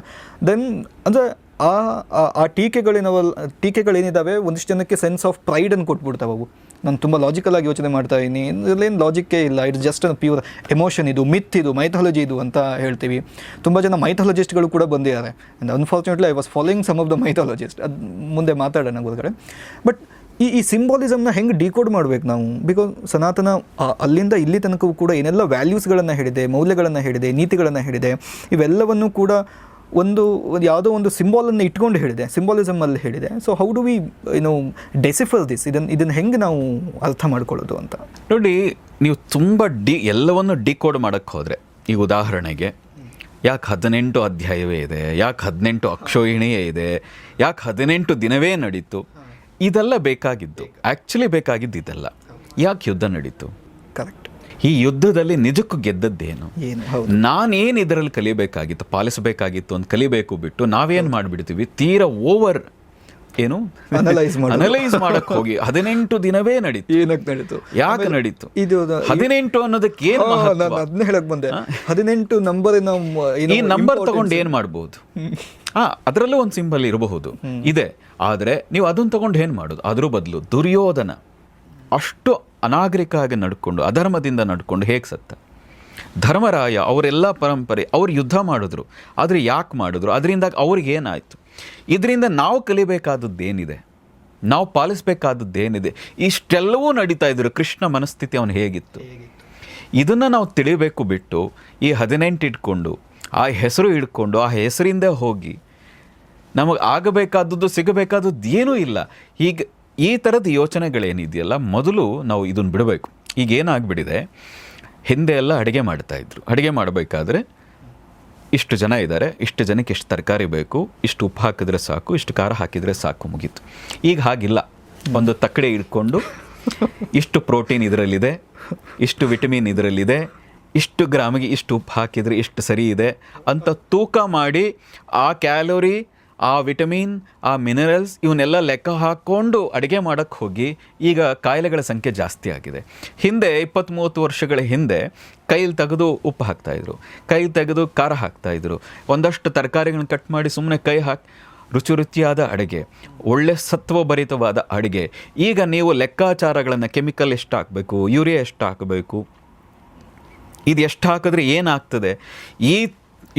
ದೆನ್ ಅಂದರೆ ಆ ಟೀಕೆಗಳೇನಿದ್ದಾವೆ ಒಂದಿಷ್ಟು ಜನಕ್ಕೆ ಸೆನ್ಸ್ ಆಫ್ ಪ್ರೈಡನ್ನು ಕೊಟ್ಬಿಡ್ತಾವೆ. ಅವು ನಾನು ತುಂಬ ಲಾಜಿಕಲಾಗಿ ಯೋಚನೆ ಮಾಡ್ತಾ ಇದ್ದೀನಿ, ಇದರಲ್ಲೇನು ಲಾಜಿಕ್ಕೇ ಇಲ್ಲ, ಇಟ್ಸ್ ಜಸ್ಟ್ ಪ್ಯೂರ್ ಎಮೋಷನ್, ಇದು ಮಿತ್, ಇದು ಮೈಥಾಲಜಿ ಇದು ಅಂತ ಹೇಳ್ತೀವಿ. ತುಂಬ ಜನ ಮೈಥಾಲಜಿಸ್ಟ್ಗಳು ಕೂಡ ಬಂದಿದ್ದಾರೆ. And unfortunately I was following some of the mythologist. ಅದು ಮುಂದೆ ಮಾತಾಡೋಣ ಹೊರಗಡೆ. ಬಟ್ ಈ ಸಿಂಬಾಲಿಸಮ್ನ ಹೆಂಗೆ ಡಿಕೋಡ್ ಮಾಡಬೇಕು ನಾವು? ಬಿಕಾಸ್ ಸನಾತನ ಅಲ್ಲಿಂದ ಇಲ್ಲಿ ತನಕವೂ ಕೂಡ ಏನೆಲ್ಲ ವ್ಯಾಲ್ಯೂಸ್ಗಳನ್ನು ಹೇಳಿದೆ, ಮೌಲ್ಯಗಳನ್ನು ಹೇಳಿದೆ, ನೀತಿಗಳನ್ನು ಹೇಳಿದೆ, ಇವೆಲ್ಲವನ್ನು ಕೂಡ ಯಾವುದೋ ಒಂದು ಸಿಂಬಾಲನ್ನು ಇಟ್ಕೊಂಡು ಹೇಳಿದೆ, ಸಿಂಬಾಲಿಸಮಲ್ಲಿ ಹೇಳಿದೆ. So how do we decipher this? ಇದನ್ನು ಹೆಂಗೆ ನಾವು ಅರ್ಥ ಮಾಡ್ಕೊಳ್ಳೋದು ಅಂತ ನೋಡಿ. ನೀವು ತುಂಬ ಎಲ್ಲವನ್ನು ಡಿಕೋಡ್ ಮಾಡೋಕ್ಕೆ ಹೋದರೆ, ಈಗ ಉದಾಹರಣೆಗೆ ಯಾಕೆ 18 ಅಧ್ಯಾಯವೇ ಇದೆ, ಯಾಕೆ 18 ಅಕ್ಷೋಹಿಣಿಯೇ ಇದೆ, ಯಾಕೆ 18 ದಿನವೇ ನಡೀತು, ಇದೆಲ್ಲ ಬೇಕಾಗಿದ್ದು, ಆ್ಯಕ್ಚುಲಿ ಬೇಕಾಗಿದ್ದು ಇದೆಲ್ಲ. ಯಾಕೆ ಯುದ್ಧ ನಡೀತು? ಕರೆಕ್ಟ್. ಈ ಯುದ್ಧದಲ್ಲಿ ನಿಜಕ್ಕೂ ಗೆದ್ದದ್ದೇನು? ಏನು? ಹೌದು. ನಾನೇನು ಇದರಲ್ಲಿ ಕಲಿಬೇಕಾಗಿತ್ತು, ಪಾಲಿಸಬೇಕಾಗಿತ್ತು ಅಂತ ಕಲಿಬೇಕು ಬಿಟ್ಟು ನಾವೇನು ಮಾಡಿಬಿಡ್ತೀವಿ, ತೀರಾ ಓವರ್ ಏನು ಅನಲೈಸ್ ಮಾಡಕ್ ಹೋಗಿ 18 ದಿನವೇ ನಡೀತು. ಏನಕ್ಕೆ ನಡೀತು? ಯಾಕೆ ನಡೀತು? ಇದು 18 ಅನ್ನೋದಕ್ಕೆ ಏನು ಮಹತ್ವ? ಅದನ್ನ ಹೇಳಕ್ ಬಂದೆ. 18 ನಂಬರಿನ ಈ ನಂಬರ್ ತಗೊಂಡು ಏನು ಮಾಡ್ಬೋದು? ಅದರಲ್ಲೂ ಒಂದು ಸಿಂಬಲ್ ಇರಬಹುದು ಇದೆ, ಆದರೆ ನೀವು ಅದನ್ನು ತಗೊಂಡು ಏನು ಮಾಡೋದು? ಅದ್ರ ಬದಲು ದುರ್ಯೋಧನ ಅಷ್ಟು ಅನಾಗರಿಕ ಆಗಿ ನಡ್ಕೊಂಡು, ಅಧರ್ಮದಿಂದ ನಡ್ಕೊಂಡು ಹೇಗೆ ಸತ್ತ? ಧರ್ಮರಾಯ ಅವರೆಲ್ಲ ಪರಂಪರೆ ಅವ್ರು ಯುದ್ಧ ಮಾಡಿದ್ರು, ಆದರೆ ಯಾಕೆ ಮಾಡಿದ್ರು? ಅದರಿಂದ ಅವ್ರಿಗೇನಾಯಿತು? ಇದರಿಂದ ನಾವು ಕಲಿಬೇಕಾದದ್ದೇನಿದೆ, ನಾವು ಪಾಲಿಸಬೇಕಾದದ್ದೇನಿದೆ? ಇಷ್ಟೆಲ್ಲವೂ ನಡೀತಾ ಇದ್ರು. ಕೃಷ್ಣ ಮನಸ್ಥಿತಿ ಅವನು ಹೇಗಿತ್ತು ಇದನ್ನು ನಾವು ತಿಳಿಬೇಕು ಬಿಟ್ಟು ಈ 18 ಇಟ್ಕೊಂಡು, ಆ ಹೆಸರು ಹಿಡ್ಕೊಂಡು, ಆ ಹೆಸರಿಂದ ಹೋಗಿ ನಮಗೆ ಆಗಬೇಕಾದದ್ದು ಸಿಗಬೇಕಾದದ್ದು ಏನೂ ಇಲ್ಲ. ಹೀಗೆ ಈ ಥರದ ಯೋಚನೆಗಳೇನಿದೆಯಲ್ಲ, ಮೊದಲು ನಾವು ಇದನ್ನು ಬಿಡಬೇಕು. ಈಗ ಏನಾಗ್ಬಿಟ್ಟಿದೆ, ಹಿಂದೆ ಎಲ್ಲ ಅಡುಗೆ ಮಾಡ್ತಾಯಿದ್ರು. ಅಡುಗೆ ಮಾಡಬೇಕಾದ್ರೆ ಇಷ್ಟು ಜನ ಇದ್ದಾರೆ, ಇಷ್ಟು ಜನಕ್ಕೆ ಇಷ್ಟು ತರಕಾರಿ ಬೇಕು, ಇಷ್ಟು ಉಪ್ಪು ಹಾಕಿದ್ರೆ ಸಾಕು, ಇಷ್ಟು ಖಾರ ಹಾಕಿದರೆ ಸಾಕು, ಮುಗೀತು. ಈಗ ಹಾಗಿಲ್ಲ. ಒಂದು ತಕ್ಕಡೆ ಇಟ್ಕೊಂಡು ಇಷ್ಟು ಪ್ರೋಟೀನ್ ಇದರಲ್ಲಿದೆ, ಇಷ್ಟು ವಿಟಮಿನ್ ಇದರಲ್ಲಿದೆ, ಇಷ್ಟು ಗ್ರಾಮಿಗೆ ಇಷ್ಟು ಉಪ್ಪು ಹಾಕಿದರೆ ಇಷ್ಟು ಸರಿ ಇದೆ ಅಂತ ತೂಕ ಮಾಡಿ ಆ ಕ್ಯಾಲೋರಿ, ಆ ವಿಟಮಿನ್, ಆ ಮಿನರಲ್ಸ್ ಇವನ್ನೆಲ್ಲ ಲೆಕ್ಕ ಹಾಕ್ಕೊಂಡು ಅಡುಗೆ ಮಾಡೋಕ್ಕೆ ಹೋಗಿ ಈಗ ಕಾಯಿಲೆಗಳ ಸಂಖ್ಯೆ ಜಾಸ್ತಿ ಆಗಿದೆ. ಹಿಂದೆ 20-30 ವರ್ಷಗಳ ಹಿಂದೆ ಕೈಲಿ ತೆಗೆದು ಉಪ್ಪು ಹಾಕ್ತಾಯಿದ್ರು, ಕೈಲಿ ತೆಗೆದು ಖಾರ ಹಾಕ್ತಾಯಿದ್ರು, ಒಂದಷ್ಟು ತರಕಾರಿಗಳನ್ನ ಕಟ್ ಮಾಡಿ ಸುಮ್ಮನೆ ಕೈ ಹಾಕಿ ರುಚಿಯಾದ ಅಡುಗೆ, ಒಳ್ಳೆ ಸತ್ವಭರಿತವಾದ ಅಡುಗೆ. ಈಗ ನೀವು ಲೆಕ್ಕಾಚಾರಗಳನ್ನು, ಕೆಮಿಕಲ್ ಎಷ್ಟು ಹಾಕಬೇಕು, ಯೂರಿಯಾ ಎಷ್ಟು ಹಾಕಬೇಕು, ಇದು ಎಷ್ಟು ಹಾಕಿದ್ರೆ ಏನಾಗ್ತದೆ,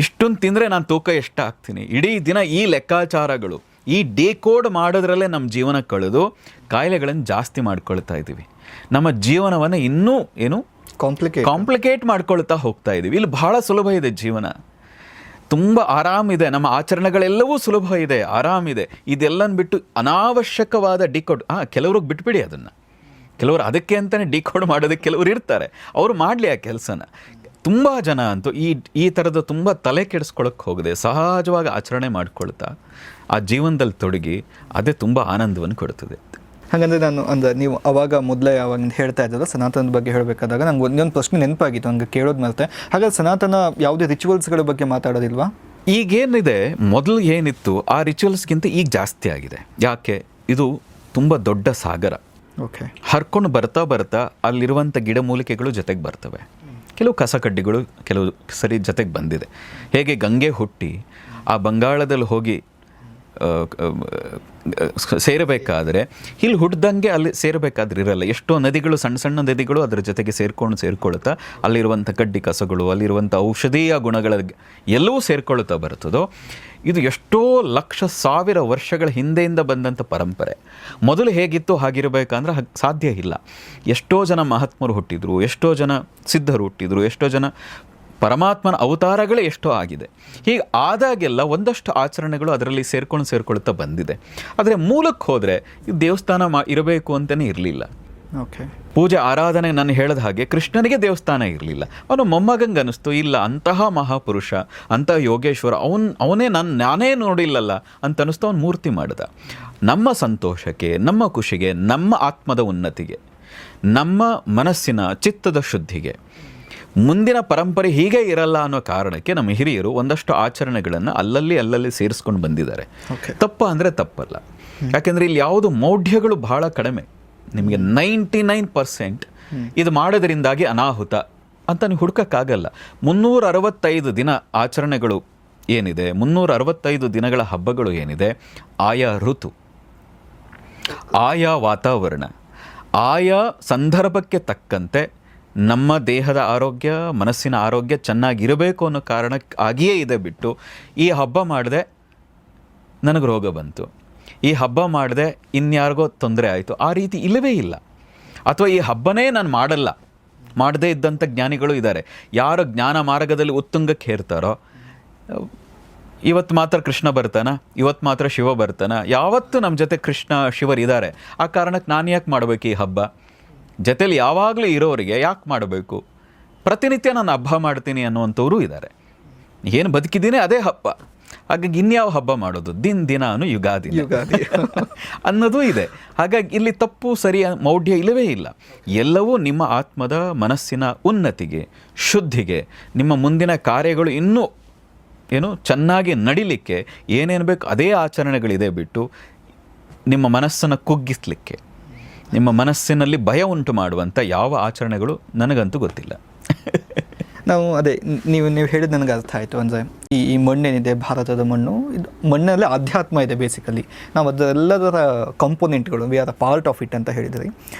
ಇಷ್ಟೊಂದು ತಿಂದರೆ ನಾನು ತೂಕ ಎಷ್ಟು ಹಾಕ್ತೀನಿ, ಇಡೀ ದಿನ ಈ ಲೆಕ್ಕಾಚಾರಗಳು, ಈ ಡಿಕೋಡ್ ಮಾಡೋದ್ರಲ್ಲೇ ನಮ್ಮ ಜೀವನ ಕಳೆದು ಕಾಯಿಲೆಗಳನ್ನು ಜಾಸ್ತಿ ಮಾಡ್ಕೊಳ್ತಾ ಇದ್ದೀವಿ. ನಮ್ಮ ಜೀವನವನ್ನು ಇನ್ನೂ ಕಾಂಪ್ಲಿಕೇಟ್ ಮಾಡ್ಕೊಳ್ತಾ ಹೋಗ್ತಾ ಇದ್ದೀವಿ. ಇಲ್ಲಿ ಬಹಳ ಸುಲಭ ಇದೆ ಜೀವನ, ತುಂಬ ಆರಾಮಿದೆ, ನಮ್ಮ ಆಚರಣೆಗಳೆಲ್ಲವೂ ಸುಲಭ ಇದೆ, ಆರಾಮಿದೆ. ಇದೆಲ್ಲನ ಬಿಟ್ಟು ಅನಾವಶ್ಯಕವಾದ ಡಿಕೋಡ್, ಕೆಲವ್ರಿಗೆ ಬಿಟ್ಬಿಡಿ ಅದನ್ನು. ಕೆಲವರು ಅದಕ್ಕೆ ಅಂತಲೇ ಡಿಕೋಡ್ ಮಾಡೋದಕ್ಕೆ ಕೆಲವರು ಇರ್ತಾರೆ, ಅವರು ಮಾಡಲಿ ಆ ಕೆಲಸನ. ತುಂಬ ಜನ ಅಂತೂ ಈ ಥರದ ತುಂಬ ತಲೆ ಕೆಡಿಸ್ಕೊಳ್ಳೋಕ್ಕೆ ಹೋಗದೆ ಸಹಜವಾಗಿ ಆಚರಣೆ ಮಾಡ್ಕೊಳ್ತಾ ಆ ಜೀವನದಲ್ಲಿ ತೊಡಗಿ ಅದೇ ತುಂಬ ಆನಂದವನ್ನು ಕೊಡ್ತದೆ. ಹಾಗಂದರೆ ನೀವು ಅವಾಗ ಮೊದಲೇ ಯಾವಾಗ ಹೇಳ್ತಾ ಇದ್ದಲ್ಲ ಸನಾತನದ ಬಗ್ಗೆ ಹೇಳಬೇಕಾದಾಗ ನಂಗೆ ಒಂದೊಂದು ಪ್ರಶ್ನೆ ನೆನಪಾಗಿತ್ತು, ನನಗೆ ಕೇಳೋದು ಮರೆತೆ. ಹಾಗಾದ್ರೆ ಸನಾತನ ಯಾವುದೇ ರಿಚುವಲ್ಸ್ಗಳ ಬಗ್ಗೆ ಮಾತಾಡೋದಿಲ್ವಾ? ಈಗೇನಿದೆ, ಮೊದಲು ಏನಿತ್ತು ಆ ರಿಚುವಲ್ಸ್ಗಿಂತ ಈಗ ಜಾಸ್ತಿ ಆಗಿದೆ. ಯಾಕೆ? ಇದು ತುಂಬ ದೊಡ್ಡ ಸಾಗರ. ಓಕೆ. ಹರ್ಕೊಂಡು ಬರ್ತಾ ಅಲ್ಲಿರುವಂಥ ಗಿಡಮೂಲಿಕೆಗಳು ಜೊತೆಗೆ ಬರ್ತವೆ, ಕೆಲವು ಕಸ ಕಡ್ಡಿಗಳು ಕೆಲವು ಸರಿ ಜೊತೆಗೆ ಬಂದಿದೆ. ಹೇಗೆ ಗಂಗೆ ಹುಟ್ಟಿ ಆ ಬಂಗಾಳದಲ್ಲಿ ಹೋಗಿ ಸೇರಬೇಕಾದ್ರೆ ಇಲ್ಲಿ ಹುಟ್ಟಿದಂಗೆ ಅಲ್ಲಿ ಸೇರಬೇಕಾದ್ರೆ ಇರಲ್ಲ. ಎಷ್ಟೋ ನದಿಗಳು, ಸಣ್ಣ ಸಣ್ಣ ನದಿಗಳು ಅದರ ಜೊತೆಗೆ ಸೇರ್ಕೊಳ್ತಾ ಅಲ್ಲಿರುವಂಥ ಕಡ್ಡಿ ಕಸಗಳು, ಅಲ್ಲಿರುವಂಥ ಔಷಧೀಯ ಗುಣಗಳ ಎಲ್ಲವೂ ಸೇರ್ಕೊಳ್ತಾ ಬರ್ತದೋ. ಇದು ಎಷ್ಟೋ ಲಕ್ಷ ಸಾವಿರ ವರ್ಷಗಳ ಹಿಂದೆಯಿಂದ ಬಂದಂಥ ಪರಂಪರೆ. ಮೊದಲು ಹೇಗಿತ್ತು ಹಾಗಿರಬೇಕಂದ್ರೆ ಸಾಧ್ಯ ಇಲ್ಲ. ಎಷ್ಟೋ ಜನ ಮಹಾತ್ಮರು ಹುಟ್ಟಿದ್ರು, ಎಷ್ಟೋ ಜನ ಸಿದ್ಧರು ಹುಟ್ಟಿದ್ರು, ಎಷ್ಟೋ ಜನ ಪರಮಾತ್ಮನ ಅವತಾರಗಳೇ ಎಷ್ಟೋ ಆಗಿದೆ. ಹೀಗೆ ಆದಾಗೆಲ್ಲ ಒಂದಷ್ಟು ಆಚರಣೆಗಳು ಅದರಲ್ಲಿ ಸೇರ್ಕೊಳ್ತಾ ಬಂದಿದೆ. ಆದರೆ ಮೂಲಕ್ಕೆ ಹೋದರೆ ಈ ದೇವಸ್ಥಾನ ಇರಬೇಕು ಅಂತಲೇ ಇರಲಿಲ್ಲ. ಓಕೆ. ಪೂಜೆ ಆರಾಧನೆ ನಾನು ಹೇಳಿದ ಹಾಗೆ ಕೃಷ್ಣನಿಗೆ ದೇವಸ್ಥಾನ ಇರಲಿಲ್ಲ. ಅವನು ಮೊಮ್ಮಗಂಗೆ ಅನ್ನಿಸ್ತು, ಇಲ್ಲ ಅಂತಹ ಮಹಾಪುರುಷ, ಅಂತಹ ಯೋಗೇಶ್ವರ ಅವನೇ ನಾನೇ ನೋಡಿಲ್ಲಲ್ಲ ಅಂತ ಅನ್ನಿಸ್ತು, ಅವನು ಮೂರ್ತಿ ಮಾಡಿದ. ನಮ್ಮ ಸಂತೋಷಕ್ಕೆ, ನಮ್ಮ ಖುಷಿಗೆ, ನಮ್ಮ ಆತ್ಮದ ಉನ್ನತಿಗೆ, ನಮ್ಮ ಮನಸ್ಸಿನ ಚಿತ್ತದ ಶುದ್ಧಿಗೆ, ಮುಂದಿನ ಪರಂಪರೆ ಹೀಗೆ ಇರಲ್ಲ ಅನ್ನೋ ಕಾರಣಕ್ಕೆ ನಮ್ಮ ಹಿರಿಯರು ಒಂದಷ್ಟು ಆಚರಣೆಗಳನ್ನು ಅಲ್ಲಲ್ಲಿ ಸೇರಿಸ್ಕೊಂಡು ಬಂದಿದ್ದಾರೆ. ತಪ್ಪ ಅಂದರೆ ತಪ್ಪಲ್ಲ, ಯಾಕೆಂದರೆ ಇಲ್ಲಿ ಯಾವುದು ಮೌಢ್ಯಗಳು ಬಹಳ ಕಡಿಮೆ. ನಿಮಗೆ 99% ಇದು ಮಾಡೋದ್ರಿಂದಾಗಿ ಅನಾಹುತ ಅಂತ ನೀವು ಹುಡುಕಕ್ಕಾಗಲ್ಲ. 365 ದಿನ ಆಚರಣೆಗಳು ಏನಿದೆ, 365 ದಿನಗಳ ಹಬ್ಬಗಳು ಏನಿದೆ, ಆಯಾ ಋತು, ಆಯಾ ವಾತಾವರಣ, ಆಯಾ ಸಂದರ್ಭಕ್ಕೆ ತಕ್ಕಂತೆ ನಮ್ಮ ದೇಹದ ಆರೋಗ್ಯ, ಮನಸ್ಸಿನ ಆರೋಗ್ಯ ಚೆನ್ನಾಗಿರಬೇಕು ಅನ್ನೋ ಕಾರಣಕ್ಕಾಗಿಯೇ ಇದೆ ಬಿಟ್ಟು ಈ ಹಬ್ಬ ಮಾಡಿದೆ ನನಗೆ ರೋಗ ಬಂತು, ಈ ಹಬ್ಬ ಮಾಡಿದೆ ಇನ್ಯಾರಿಗೋ ತೊಂದರೆ ಆಯಿತು, ಆ ರೀತಿ ಇಲ್ಲವೇ ಇಲ್ಲ. ಅಥವಾ ಈ ಹಬ್ಬನೇ ನಾನು ಮಾಡದೇ ಇದ್ದಂಥ ಜ್ಞಾನಿಗಳು ಇದ್ದಾರೆ. ಯಾರು ಜ್ಞಾನ ಮಾರ್ಗದಲ್ಲಿ ಉತ್ತುಂಗಕ್ಕೆ ಹೇರ್ತಾರೋ, ಇವತ್ತು ಮಾತ್ರ ಕೃಷ್ಣ ಬರ್ತಾನ, ಇವತ್ತು ಮಾತ್ರ ಶಿವ ಬರ್ತಾನ, ಯಾವತ್ತೂ ನಮ್ಮ ಜೊತೆ ಕೃಷ್ಣ ಶಿವರಿದ್ದಾರೆ, ಆ ಕಾರಣಕ್ಕೆ ನಾನು ಯಾಕೆ ಮಾಡಬೇಕು ಈ ಹಬ್ಬ? ಜೊತೆಲಿ ಯಾವಾಗಲೂ ಇರೋರಿಗೆ ಯಾಕೆ ಮಾಡಬೇಕು? ಪ್ರತಿನಿತ್ಯ ನಾನು ಹಬ್ಬ ಮಾಡ್ತೀನಿ ಅನ್ನುವಂಥವರು ಇದ್ದಾರೆ. ಏನು ಬದುಕಿದ್ದೀನಿ ಅದೇ ಹಬ್ಬ. ಹಾಗಾಗಿ ಇನ್ಯಾವ ಹಬ್ಬ ಮಾಡೋದು, ದಿನಾನು ಯುಗಾದಿ ಅನ್ನೋದು ಇದೆ. ಹಾಗಾಗಿ ಇಲ್ಲಿ ತಪ್ಪು ಸರಿಯ ಮೌಢ್ಯ ಇಲ್ಲವೇ ಇಲ್ಲ. ಎಲ್ಲವೂ ನಿಮ್ಮ ಆತ್ಮದ ಮನಸ್ಸಿನ ಉನ್ನತಿಗೆ, ಶುದ್ಧಿಗೆ, ನಿಮ್ಮ ಮುಂದಿನ ಕಾರ್ಯಗಳು ಇನ್ನೂ ಚೆನ್ನಾಗಿ ನಡಿಲಿಕ್ಕೆ ಏನೇನು ಬೇಕು ಅದೇ ಆಚರಣೆಗಳಿದೆ ಬಿಟ್ಟು ನಿಮ್ಮ ಮನಸ್ಸನ್ನು ಕುಗ್ಗಿಸ್ಲಿಕ್ಕೆ, ನಿಮ್ಮ ಮನಸ್ಸಿನಲ್ಲಿ ಭಯ ಉಂಟು ಮಾಡುವಂಥ ಯಾವ ಆಚರಣೆಗಳು ನನಗಂತೂ ಗೊತ್ತಿಲ್ಲ. ನಾವು ಅದೇ ನೀವು ಹೇಳಿದ ನನಗೆ ಅರ್ಥ ಆಯಿತು. ಅಂದರೆ ಈ ಮಣ್ಣೇನಿದೆ, ಭಾರತದ ಮಣ್ಣು, ಇದು ಮಣ್ಣಲ್ಲೇ ಆಧ್ಯಾತ್ಮ ಇದೆ ಬೇಸಿಕಲಿ. ನಾವು ಅದೆಲ್ಲದರ ಕಾಂಪೋನೆಂಟ್ಗಳು, we are a part of it ಅಂತ ಹೇಳಿದ್ರಿ.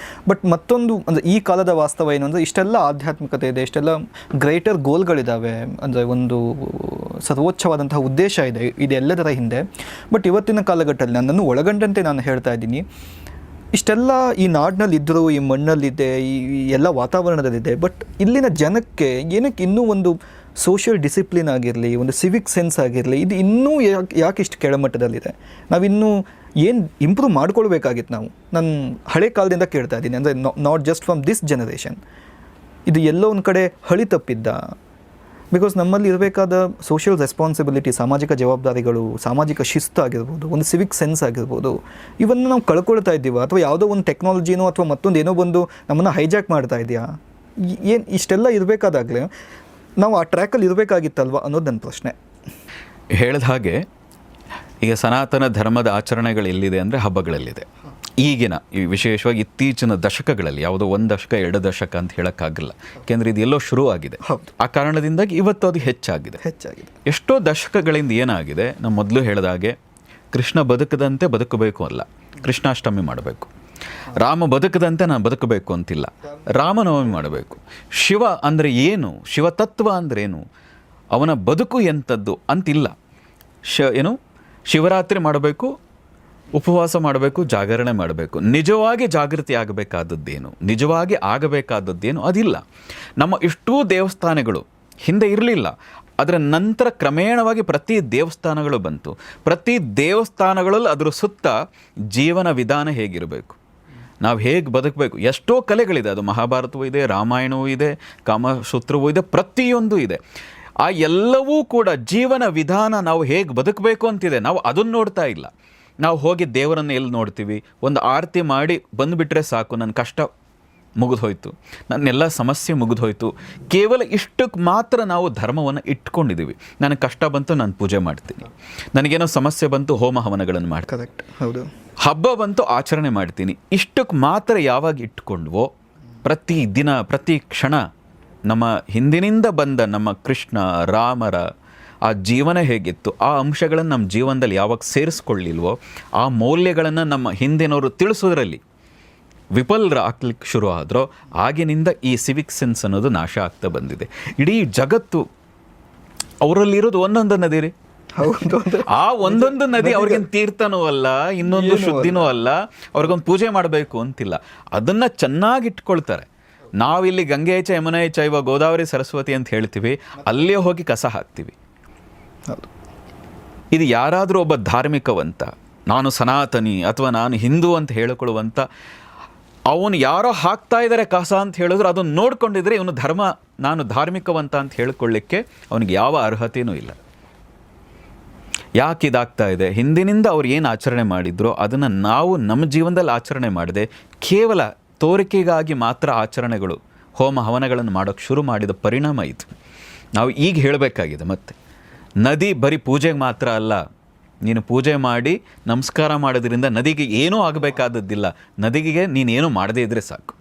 ಬಟ್ ಮತ್ತೊಂದು ಅಂದರೆ ಈ ಕಾಲದ ವಾಸ್ತವ ಏನು ಅಂದರೆ ಇಷ್ಟೆಲ್ಲ ಆಧ್ಯಾತ್ಮಿಕತೆ ಇದೆ, ಇಷ್ಟೆಲ್ಲ ಗ್ರೇಟರ್ ಗೋಲ್ಗಳಿದ್ದಾವೆ, ಅಂದರೆ ಒಂದು ಸರ್ವೋಚ್ಚವಾದಂತಹ ಉದ್ದೇಶ ಇದೆ ಇದೆಲ್ಲದರ ಹಿಂದೆ. ಬಟ್ ಇವತ್ತಿನ ಕಾಲಘಟ್ಟದಲ್ಲಿ ನನ್ನನ್ನು ಒಳಗೊಂಡಂತೆ ನಾನು ಹೇಳ್ತಾ ಇದ್ದೀನಿ, ಇಷ್ಟೆಲ್ಲ ಈ ನಾಡಿನಲ್ಲಿದ್ದರೂ, ಈ ಮಣ್ಣಲ್ಲಿದೆ, ಈ ಎಲ್ಲ ವಾತಾವರಣದಲ್ಲಿದೆ. ಬಟ್ ಇಲ್ಲಿನ ಜನಕ್ಕೆ ಏನಕ್ಕೆ ಇನ್ನೂ ಒಂದು ಸೋಷಿಯಲ್ ಡಿಸಿಪ್ಲಿನ್ ಆಗಿರಲಿ, ಒಂದು ಸಿವಿಕ್ ಸೆನ್ಸ್ ಆಗಿರಲಿ, ಇದು ಇನ್ನೂ ಯಾಕೆ ಇಷ್ಟು ಕೆಳಮಟ್ಟದಲ್ಲಿದೆ? ನಾವಿನ್ನೂ ಏನು ಇಂಪ್ರೂವ್ ಮಾಡ್ಕೊಳ್ಬೇಕಾಗಿತ್ತು ನಾವು. ನಾನು ಹಳೆ ಕಾಲದಿಂದ ಕೇಳ್ತಾ ಇದ್ದೀನಿ, ಅಂದರೆ not just from this generation. ಇದು ಎಲ್ಲೋ ಒಂದು ಕಡೆ ಹಳಿ ತಪ್ಪಿದ್ದ? ಬಿಕಾಸ್ ನಮ್ಮಲ್ಲಿ ಇರಬೇಕಾದ ಸೋಷಿಯಲ್ ರೆಸ್ಪಾನ್ಸಿಬಿಲಿಟಿ, ಸಾಮಾಜಿಕ ಜವಾಬ್ದಾರಿಗಳು, ಸಾಮಾಜಿಕ ಶಿಸ್ತು ಆಗಿರ್ಬೋದು, ಒಂದು ಸಿವಿಕ್ ಸೆನ್ಸ್ ಆಗಿರ್ಬೋದು, ಇವನ್ನು ನಾವು ಕಳ್ಕೊಳ್ತಾ ಇದ್ದೀವ? ಅಥವಾ ಯಾವುದೋ ಒಂದು ಟೆಕ್ನಾಲಜಿನೋ ಅಥವಾ ಮತ್ತೊಂದು ಏನೋ ಬಂದು ನಮ್ಮನ್ನು ಹೈಜಾಕ್ ಮಾಡ್ತಾ ಇದೆಯಾ? ಏನು ಇಷ್ಟೆಲ್ಲ ಇರಬೇಕಾದಾಗಲೇ ನಾವು ಆ ಟ್ರ್ಯಾಕಲ್ಲಿ ಇರಬೇಕಾಗಿತ್ತಲ್ವ ಅನ್ನೋದು ನನ್ನ ಪ್ರಶ್ನೆ. ಹೇಳಿದ ಹಾಗೆ ಈಗ ಸನಾತನ ಧರ್ಮದ ಆಚರಣೆಗಳು ಎಲ್ಲಿದೆ ಅಂದರೆ ಹಬ್ಬಗಳಲ್ಲಿದೆ. ಈಗಿನ ಈ ವಿಶೇಷವಾಗಿ ಇತ್ತೀಚಿನ ದಶಕಗಳಲ್ಲಿ, ಯಾವುದೋ 1 ದಶಕ 2 ದಶಕ ಅಂತ ಹೇಳೋಕ್ಕಾಗಲ್ಲ, ಯಾಕೆಂದರೆ ಇದೆಲ್ಲೋ ಶುರುವಾಗಿದೆ. ಆ ಕಾರಣದಿಂದಾಗಿ ಇವತ್ತು ಅದು ಹೆಚ್ಚಾಗಿದೆ. ಎಷ್ಟೋ ದಶಕಗಳಿಂದ ಏನಾಗಿದೆ, ನಾವು ಮೊದಲು ಹೇಳಿದ ಹಾಗೆ ಕೃಷ್ಣ ಬದುಕದಂತೆ ಬದುಕಬೇಕು ಅಲ್ಲ, ಕೃಷ್ಣಾಷ್ಟಮಿ ಮಾಡಬೇಕು. ರಾಮ ಬದುಕದಂತೆ ನಾನು ಬದುಕಬೇಕು ಅಂತಿಲ್ಲ, ರಾಮನವಮಿ ಮಾಡಬೇಕು. ಶಿವ ಅಂದರೆ ಏನು, ಶಿವತತ್ವ ಅಂದ್ರೇನು, ಅವನ ಬದುಕು ಎಂಥದ್ದು ಅಂತಿಲ್ಲ. ಶಿವರಾತ್ರಿ ಮಾಡಬೇಕು, ಉಪವಾಸ ಮಾಡಬೇಕು, ಜಾಗರಣೆ ಮಾಡಬೇಕು. ನಿಜವಾಗಿ ಜಾಗೃತಿ ಆಗಬೇಕಾದದ್ದೇನು, ನಿಜವಾಗಿ ಆಗಬೇಕಾದದ್ದೇನು ಅದಿಲ್ಲ. ನಮ್ಮ ಇಷ್ಟೂ ದೇವಸ್ಥಾನಗಳು ಹಿಂದೆ ಇರಲಿಲ್ಲ, ಅದರ ನಂತರ ಕ್ರಮೇಣವಾಗಿ ಪ್ರತಿ ದೇವಸ್ಥಾನಗಳು ಬಂತು. ಪ್ರತಿ ದೇವಸ್ಥಾನಗಳಲ್ಲಿ ಅದರ ಸುತ್ತ ಜೀವನ ವಿಧಾನ ಹೇಗಿರಬೇಕು, ನಾವು ಹೇಗೆ ಬದುಕಬೇಕು, ಎಷ್ಟೋ ಕಲೆಗಳಿದೆ. ಅದು ಮಹಾಭಾರತವೂ ಇದೆ, ರಾಮಾಯಣವೂ ಇದೆ, ಕಾಮಸೂತ್ರವೂ ಇದೆ, ಪ್ರತಿಯೊಂದು ಇದೆ. ಆ ಎಲ್ಲವೂ ಕೂಡ ಜೀವನ ವಿಧಾನ, ನಾವು ಹೇಗೆ ಬದುಕಬೇಕು ಅಂತಿದೆ. ನಾವು ಅದನ್ನು ನೋಡ್ತಾ ಇಲ್ಲ. ನಾವು ಹೋಗಿ ದೇವರನ್ನು ಎಲ್ಲಿ ನೋಡ್ತೀವಿ? ಒಂದು ಆರತಿ ಮಾಡಿ ಬಂದುಬಿಟ್ರೆ ಸಾಕು, ನನ್ನ ಕಷ್ಟ ಮುಗಿದೋಯ್ತು, ನನ್ನೆಲ್ಲ ಸಮಸ್ಯೆ ಮುಗಿದೋಯ್ತು. ಕೇವಲ ಇಷ್ಟಕ್ಕೆ ಮಾತ್ರ ನಾವು ಧರ್ಮವನ್ನು ಇಟ್ಕೊಂಡಿದ್ದೀವಿ. ನನಗೆ ಕಷ್ಟ ಬಂತು, ನಾನು ಪೂಜೆ ಮಾಡ್ತೀನಿ. ನನಗೇನೋ ಸಮಸ್ಯೆ ಬಂತು, ಹೋಮ ಹವನಗಳನ್ನು ಮಾಡ್ತೀನಿ. ಹೌದು, ಹಬ್ಬ ಬಂತು, ಆಚರಣೆ ಮಾಡ್ತೀನಿ. ಇಷ್ಟಕ್ಕೆ ಮಾತ್ರ ಯಾವಾಗ ಇಟ್ಕೊಂಡ್ವೋ, ಪ್ರತಿ ದಿನ ಪ್ರತಿ ಕ್ಷಣ ನಮ್ಮ ಹಿಂದಿನಿಂದ ಬಂದ ನಮ್ಮ ಕೃಷ್ಣ ರಾಮರ ಆ ಜೀವನ ಹೇಗಿತ್ತು, ಆ ಅಂಶಗಳನ್ನು ನಮ್ಮ ಜೀವನದಲ್ಲಿ ಯಾವಾಗ ಸೇರಿಸ್ಕೊಳ್ಳಿಲ್ವೋ, ಆ ಮೌಲ್ಯಗಳನ್ನು ನಮ್ಮ ಹಿಂದಿನವರು ತಿಳಿಸೋದ್ರಲ್ಲಿ ವಿಫಲರ ಆಗ್ಲಿಕ್ಕೆ ಶುರು ಆದರೂ, ಆಗಿನಿಂದ ಈ ಸಿವಿಕ್ ಸೆನ್ಸ್ ಅನ್ನೋದು ನಾಶ ಆಗ್ತಾ ಬಂದಿದೆ. ಇಡೀ ಜಗತ್ತು ಅವರಲ್ಲಿರೋದು ಒಂದೊಂದು ನದಿ ರೀ. ಆ ಒಂದೊಂದು ನದಿ ಅವ್ರಿಗೇನು ತೀರ್ಥನೂ ಅಲ್ಲ, ಇನ್ನೊಂದು ಶುದ್ಧಿನೂ ಅಲ್ಲ, ಅವ್ರಿಗೊಂದು ಪೂಜೆ ಮಾಡಬೇಕು ಅಂತಿಲ್ಲ. ಅದನ್ನು ಚೆನ್ನಾಗಿ ಇಟ್ಕೊಳ್ತಾರೆ. ನಾವಿಲ್ಲಿ ಗಂಗೆ ಚ ಯಮುನೆ ಚೈವ ಗೋದಾವರಿ ಸರಸ್ವತಿ ಅಂತ ಹೇಳ್ತೀವಿ, ಅಲ್ಲೇ ಹೋಗಿ ಕಸ ಹಾಕ್ತೀವಿ. ಇದು ಯಾರಾದರೂ ಒಬ್ಬ ಧಾರ್ಮಿಕವಂತ, ನಾನು ಸನಾತನಿ ಅಥವಾ ನಾನು ಹಿಂದೂ ಅಂತ ಹೇಳಿಕೊಳ್ಳುವಂಥ, ಅವನು ಯಾರೋ ಹಾಕ್ತಾ ಇದ್ದಾರೆ ಕಸ ಅಂತ ಹೇಳಿದ್ರು ಅದನ್ನು ನೋಡ್ಕೊಂಡಿದ್ರೆ ಇವನು ನಾನು ಧಾರ್ಮಿಕವಂತ ಅಂತ ಹೇಳಿಕೊಳ್ಳಿಕ್ಕೆ ಅವನಿಗೆ ಯಾವ ಅರ್ಹತೆಯೂ ಇಲ್ಲ. ಯಾಕೆ ಇದಾಗ್ತಾ ಇದೆ? ಹಿಂದಿನಿಂದ ಅವ್ರು ಏನು ಆಚರಣೆ ಮಾಡಿದ್ರು ಅದನ್ನು ನಾವು ನಮ್ಮ ಜೀವನದಲ್ಲಿ ಆಚರಣೆ ಮಾಡದೆ ಕೇವಲ ತೋರಿಕೆಗಾಗಿ ಮಾತ್ರ ಆಚರಣೆಗಳು, ಹೋಮ ಹವನಗಳನ್ನು ಮಾಡೋಕ್ಕೆ ಶುರು ಮಾಡಿದ ಪರಿಣಾಮ ಇದು. ನಾವು ಈಗ ಹೇಳಬೇಕಾಗಿದೆ. ಮತ್ತು ನದಿ ಬರೀ ಪೂಜೆಗೆ ಮಾತ್ರ ಅಲ್ಲ. ನೀನು ಪೂಜೆ ಮಾಡಿ ನಮಸ್ಕಾರ ಮಾಡೋದ್ರಿಂದ ನದಿಗೆ ಏನೂ ಆಗಬೇಕಾದದ್ದಿಲ್ಲ. ನದಿಗೆ ನೀನೇನು ಮಾಡದೇ ಇದ್ದರೆ ಸಾಕು.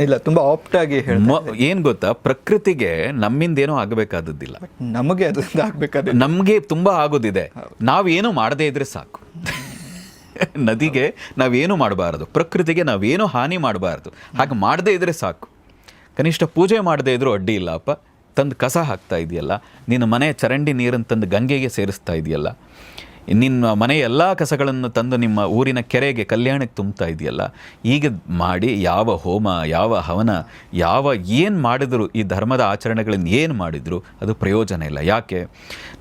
ಇಲ್ಲ, ತುಂಬ ಆಪ್ಟಾಗಿ ಏನು ಗೊತ್ತಾ, ಪ್ರಕೃತಿಗೆ ನಮ್ಮಿಂದ ಏನೂ ಆಗಬೇಕಾದದ್ದಿಲ್ಲ, ನಮಗೆ ಅದರಿಂದ ಆಗಬೇಕಾದ ನಮಗೆ ತುಂಬ ಆಗೋದಿದೆ. ನಾವೇನು ಮಾಡದೇ ಇದ್ದರೆ ಸಾಕು. ನದಿಗೆ ನಾವೇನು ಮಾಡಬಾರ್ದು, ಪ್ರಕೃತಿಗೆ ನಾವೇನು ಹಾನಿ ಮಾಡಬಾರ್ದು. ಹಾಗೆ ಮಾಡದೇ ಇದ್ದರೆ ಸಾಕು. ಕನಿಷ್ಠ ಪೂಜೆ ಮಾಡದೇ ಇದ್ರೂ ಅಡ್ಡಿ ಇಲ್ಲಪ್ಪ. ತಂದು ಕಸ ಹಾಕ್ತಾ ಇದೆಯಲ್ಲ, ನಿನ್ನ ಮನೆಯ ಚರಂಡಿ ನೀರನ್ನು ತಂದು ಗಂಗೆಗೆ ಸೇರಿಸ್ತಾ ಇದೆಯಲ್ಲ, ನಿನ್ನ ಮನೆಯ ಎಲ್ಲ ಕಸಗಳನ್ನು ತಂದು ನಿಮ್ಮ ಊರಿನ ಕೆರೆಗೆ, ಕಲ್ಯಾಣಕ್ಕೆ ತುಂಬ್ತಾ ಇದೆಯಲ್ಲ, ಈಗ ಮಾಡಿ ಯಾವ ಹೋಮ, ಯಾವ ಹವನ, ಏನು ಮಾಡಿದ್ರು, ಈ ಧರ್ಮದ ಆಚರಣೆಗಳನ್ನು ಏನು ಮಾಡಿದ್ರು ಅದು ಪ್ರಯೋಜನ ಇಲ್ಲ. ಯಾಕೆ?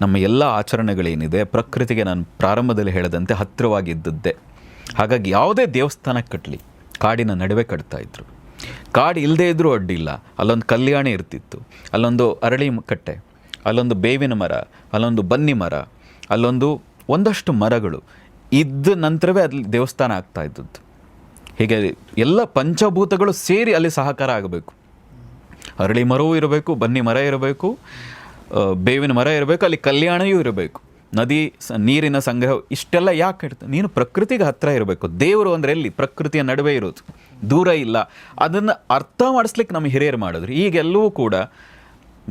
ನಮ್ಮ ಎಲ್ಲ ಆಚರಣೆಗಳೇನಿದೆ ಪ್ರಕೃತಿಗೆ ನಾನು ಪ್ರಾರಂಭದಲ್ಲಿ ಹೇಳಿದಂತೆ ಹತ್ತಿರವಾಗಿದ್ದದ್ದೇ. ಹಾಗಾಗಿ ಯಾವುದೇ ದೇವಸ್ಥಾನ ಕಟ್ಟಲಿ, ಕಾಡಿನ ನಡುವೆ ಕಟ್ತಾಯಿದ್ರು. ಕಾಡು ಇಲ್ಲದೇ ಇದ್ದರೂ ಅಡ್ಡಿಲ್ಲ, ಅಲ್ಲೊಂದು ಕಲ್ಯಾಣಿ ಇರ್ತಿತ್ತು, ಅಲ್ಲೊಂದು ಅರಳಿ ಕಟ್ಟೆ, ಅಲ್ಲೊಂದು ಬೇವಿನ ಮರ, ಅಲ್ಲೊಂದು ಬನ್ನಿ ಮರ, ಅಲ್ಲೊಂದು ಒಂದಷ್ಟು ಮರಗಳು ಇದ್ದ ನಂತರವೇ ಅಲ್ಲಿ ದೇವಸ್ಥಾನ ಆಗ್ತಾ ಇದ್ದದ್ದು. ಹೀಗೆ ಎಲ್ಲ ಪಂಚಭೂತಗಳು ಸೇರಿ ಅಲ್ಲಿ ಸಹಕಾರ ಆಗಬೇಕು. ಅರಳಿ ಮರವೂ ಇರಬೇಕು, ಬನ್ನಿ ಮರ ಇರಬೇಕು, ಬೇವಿನ ಮರ ಇರಬೇಕು, ಅಲ್ಲಿ ಕಲ್ಯಾಣವೂ ಇರಬೇಕು, ನದಿ ನೀರಿನ ಸಂಗ್ರಹ. ಇಷ್ಟೆಲ್ಲ ಯಾಕೆ ಇಡ್ತಾರೆ? ನೀನು ಪ್ರಕೃತಿಗೆ ಹತ್ತಿರ ಇರಬೇಕು. ದೇವರು ಅಂದರೆ ಎಲ್ಲಿ? ಪ್ರಕೃತಿಯ ನಡುವೆ ಇರೋದು, ದೂರ ಇಲ್ಲ. ಅದನ್ನು ಅರ್ಥ ಮಾಡಿಸ್ಲಿಕ್ಕೆ ನಮ್ಮ ಹಿರಿಯರು ಮಾಡಿದ್ರು. ಈಗೆಲ್ಲವೂ ಕೂಡ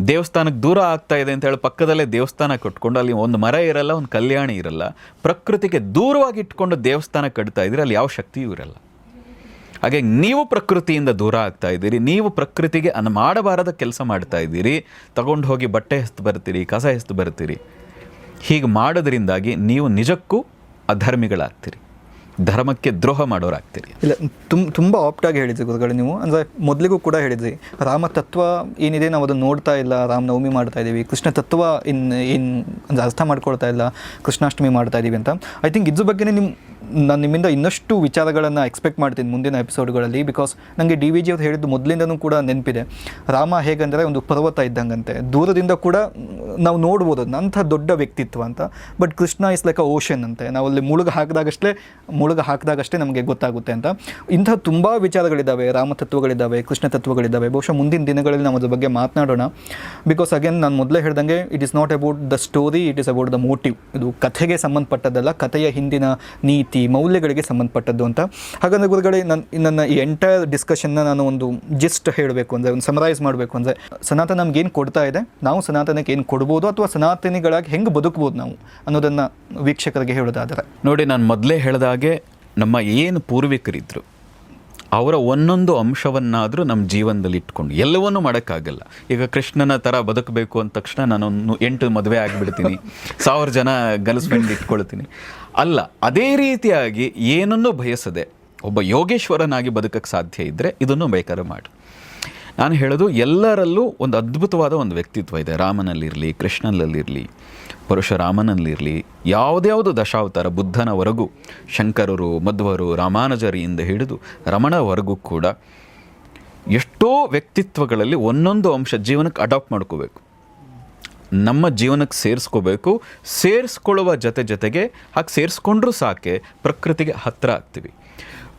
ದೇವಸ್ಥಾನಕ್ಕೆ ದೂರ ಆಗ್ತಾ ಇದೆ ಅಂತ ಹೇಳಿ ಪಕ್ಕದಲ್ಲೇ ದೇವಸ್ಥಾನ ಕಟ್ಕೊಂಡು ಅಲ್ಲಿ ಒಂದು ಮರ ಇರಲ್ಲ, ಒಂದು ಕಲ್ಯಾಣಿ ಇರಲ್ಲ. ಪ್ರಕೃತಿಗೆ ದೂರವಾಗಿ ಇಟ್ಕೊಂಡು ದೇವಸ್ಥಾನ ಕಟ್ತಾ ಇದ್ರೆ ಅಲ್ಲಿ ಯಾವ ಶಕ್ತಿಯೂ ಇರಲ್ಲ. ಹಾಗೆ ನೀವು ಪ್ರಕೃತಿಯಿಂದ ದೂರ ಆಗ್ತಾ ಇದ್ದೀರಿ, ನೀವು ಪ್ರಕೃತಿಗೆ ಮಾಡಬಾರದ ಕೆಲಸ ಮಾಡ್ತಾ ಇದ್ದೀರಿ. ತಗೊಂಡು ಹೋಗಿ ಬಟ್ಟೆ ಎಸ್ತು ಬರ್ತೀರಿ, ಕಸ ಎಸ್ತು ಬರ್ತೀರಿ. ಹೀಗೆ ಮಾಡೋದ್ರಿಂದಾಗಿ ನೀವು ನಿಜಕ್ಕೂ ಅಧರ್ಮಿಗಳಾಗ್ತೀರಿ, ಧರ್ಮಕ್ಕೆ ದ್ರೋಹ ಮಾಡೋರಾಗ್ತೀರಿ. ಇಲ್ಲ, ತುಂಬ ಆಪ್ಟಾಗಿ ಹೇಳಿದ್ರಿ ಗುರುಗಳು ನೀವು. ಅಂದರೆ ಮೊದಲಿಗೂ ಕೂಡ ಹೇಳಿದ್ರಿ, ರಾಮ ತತ್ವ ಏನಿದೆ ನಾವು ಅದನ್ನು ನೋಡ್ತಾ ಇಲ್ಲ, ರಾಮನವಮಿ ಮಾಡ್ತಾ ಇದ್ದೀವಿ, ಕೃಷ್ಣ ತತ್ವ ಅಂದರೆ ಅರ್ಥ ಮಾಡ್ಕೊಳ್ತಾ ಇಲ್ಲ, ಕೃಷ್ಣಾಷ್ಟಮಿ ಮಾಡ್ತಾ ಇದ್ದೀವಿ ಅಂತ. ಐ ಥಿಂಕ್ ಇದ್ರ ಬಗ್ಗೆ ನಾನು ನಿಮ್ಮಿಂದ ಇನ್ನಷ್ಟು ವಿಚಾರಗಳನ್ನು ಎಕ್ಸ್ಪೆಕ್ಟ್ ಮಾಡ್ತೀನಿ ಮುಂದಿನ ಎಪಿಸೋಡ್ಗಳಲ್ಲಿ. ಬಿಕಾಸ್ ನನಗೆ ಡಿ ವಿ ಜಿ ಅವ್ರು ಹೇಳಿದ್ದು ಮೊದಲಿಂದನೂ ಕೂಡ ನೆನಪಿದೆ. ರಾಮ ಹೇಗಂದರೆ ಒಂದು ಪರ್ವತ ಇದ್ದಂಗಂತೆ, ದೂರದಿಂದ ಕೂಡ ನಾವು ನೋಡ್ಬೋದು ಅದನ್ನ, ಅಂಥ ದೊಡ್ಡ ವ್ಯಕ್ತಿತ್ವ ಅಂತ. But Krishna is like a ocean ಅಂತೆ, ನಾವು ಅಲ್ಲಿ ಮುಳುಗ ಹಾಕಿದಾಗಷ್ಟೇ ನಮಗೆ ಗೊತ್ತಾಗುತ್ತೆ ಅಂತ. ಇಂಥ ತುಂಬ ವಿಚಾರಗಳಿದ್ದಾವೆ, ರಾಮತತ್ವಗಳಿದ್ದಾವೆ, ಕೃಷ್ಣ ತತ್ವಗಳಿದ್ದಾವೆ. ಬಹುಶಃ ಮುಂದಿನ ದಿನಗಳಲ್ಲಿ ನಾವು ಅದ್ರ ಬಗ್ಗೆ ಮಾತನಾಡೋಣ. ಬಿಕಾಸ್ ಅಗೇನ್ ನಾನು ಮೊದಲೇ ಹೇಳ್ದಂಗೆ, it is not about the story, it is about the motive. ಇದು ಕಥೆಗೆ ಸಂಬಂಧಪಟ್ಟದ್ದಲ್ಲ, ಕಥೆಯ ಹಿಂದಿನ ನೀತಿ ಮೌಲ್ಯಗಳಿಗೆ ಸಂಬಂಧಪಟ್ಟದ್ದು ಅಂತ. ಹಾಗಾದರೆ ಗುರುಗಳೇ, ನನ್ನ ಈ ಎಂಟೈರ್ ಡಿಸ್ಕಷನ್ನ ನಾನು ಒಂದು ಜಿಸ್ಟ್ ಹೇಳಬೇಕು ಅಂದರೆ, ಒಂದು ಸಮರೈಸ್ ಮಾಡಬೇಕು ಅಂದರೆ, ಸನಾತನ ನಮ್ಗೇನು ಕೊಡ್ತಾ ಇದೆ, ನಾವು ಸನಾತನಕ್ಕೆ ಏನು ಕೊಡ್ಬೋದು, ಅಥವಾ ಸನಾತನಿಗಳಾಗಿ ಹೆಂಗೆ ಬದುಕ್ಬೋದು ನಾವು ಅನ್ನೋದನ್ನು ವೀಕ್ಷಕರಿಗೆ ಹೇಳೋದಾದರೆ ನೋಡಿ, ನಾನು ಮೊದಲೇ ಹೇಳಿದಾಗೆ ನಮ್ಮ ಏನು ಪೂರ್ವಿಕರಿದ್ದರು ಅವರ ಒಂದೊಂದು ಅಂಶವನ್ನಾದರೂ ನಮ್ಮ ಜೀವನದಲ್ಲಿ ಇಟ್ಕೊಂಡು ಎಲ್ಲವನ್ನೂ ಮಾಡೋಕ್ಕಾಗಲ್ಲ. ಈಗ ಕೃಷ್ಣನ ಥರ ಬದುಕಬೇಕು ಅಂದ ತಕ್ಷಣ ನಾನೊಂದು 8 ಮದುವೆ ಆಗಿಬಿಡ್ತೀನಿ, 1000 ಜನ ಗರ್ಲ್ಸ್ಫ್ರೆಂಡ್ ಇಟ್ಕೊಳ್ತೀನಿ ಅಲ್ಲ. ಅದೇ ರೀತಿಯಾಗಿ ಏನನ್ನೂ ಬಯಸದೆ ಒಬ್ಬ ಯೋಗೇಶ್ವರನಾಗಿ ಬದುಕಕ್ಕೆ ಸಾಧ್ಯ ಇದ್ದರೆ ಇದನ್ನು ಬೇಕಾದ್ರೆ ಮಾಡಿ. ನಾನು ಹೇಳೋದು, ಎಲ್ಲರಲ್ಲೂ ಒಂದು ಅದ್ಭುತವಾದ ಒಂದು ವ್ಯಕ್ತಿತ್ವ ಇದೆ. ರಾಮನಲ್ಲಿರಲಿ, ಕೃಷ್ಣನಲ್ಲಿರಲಿ, ಪರಶುರಾಮನಲ್ಲಿರಲಿ, ಯಾವುದ್ಯಾವುದು ದಶಾವತಾರ ಬುದ್ಧನವರೆಗೂ, ಶಂಕರರು, ಮಧ್ವರು, ರಾಮಾನುಜರಿಯಿಂದ ಹಿಡಿದು ರಮಣವರೆಗೂ ಕೂಡ ಎಷ್ಟೋ ವ್ಯಕ್ತಿತ್ವಗಳಲ್ಲಿ ಒಂದೊಂದು ಅಂಶ ಜೀವನಕ್ಕೆ ಅಡಾಪ್ಟ್ ಮಾಡ್ಕೋಬೇಕು, ನಮ್ಮ ಜೀವನಕ್ಕೆ ಸೇರಿಸ್ಕೋಬೇಕು. ಸೇರಿಸ್ಕೊಳ್ಳುವ ಜೊತೆಗೆ ಹಾಗೆ ಸೇರಿಸ್ಕೊಂಡ್ರೂ ಸಾಕೆ ಪ್ರಕೃತಿಗೆ ಹತ್ತಿರ ಆಗ್ತೀವಿ.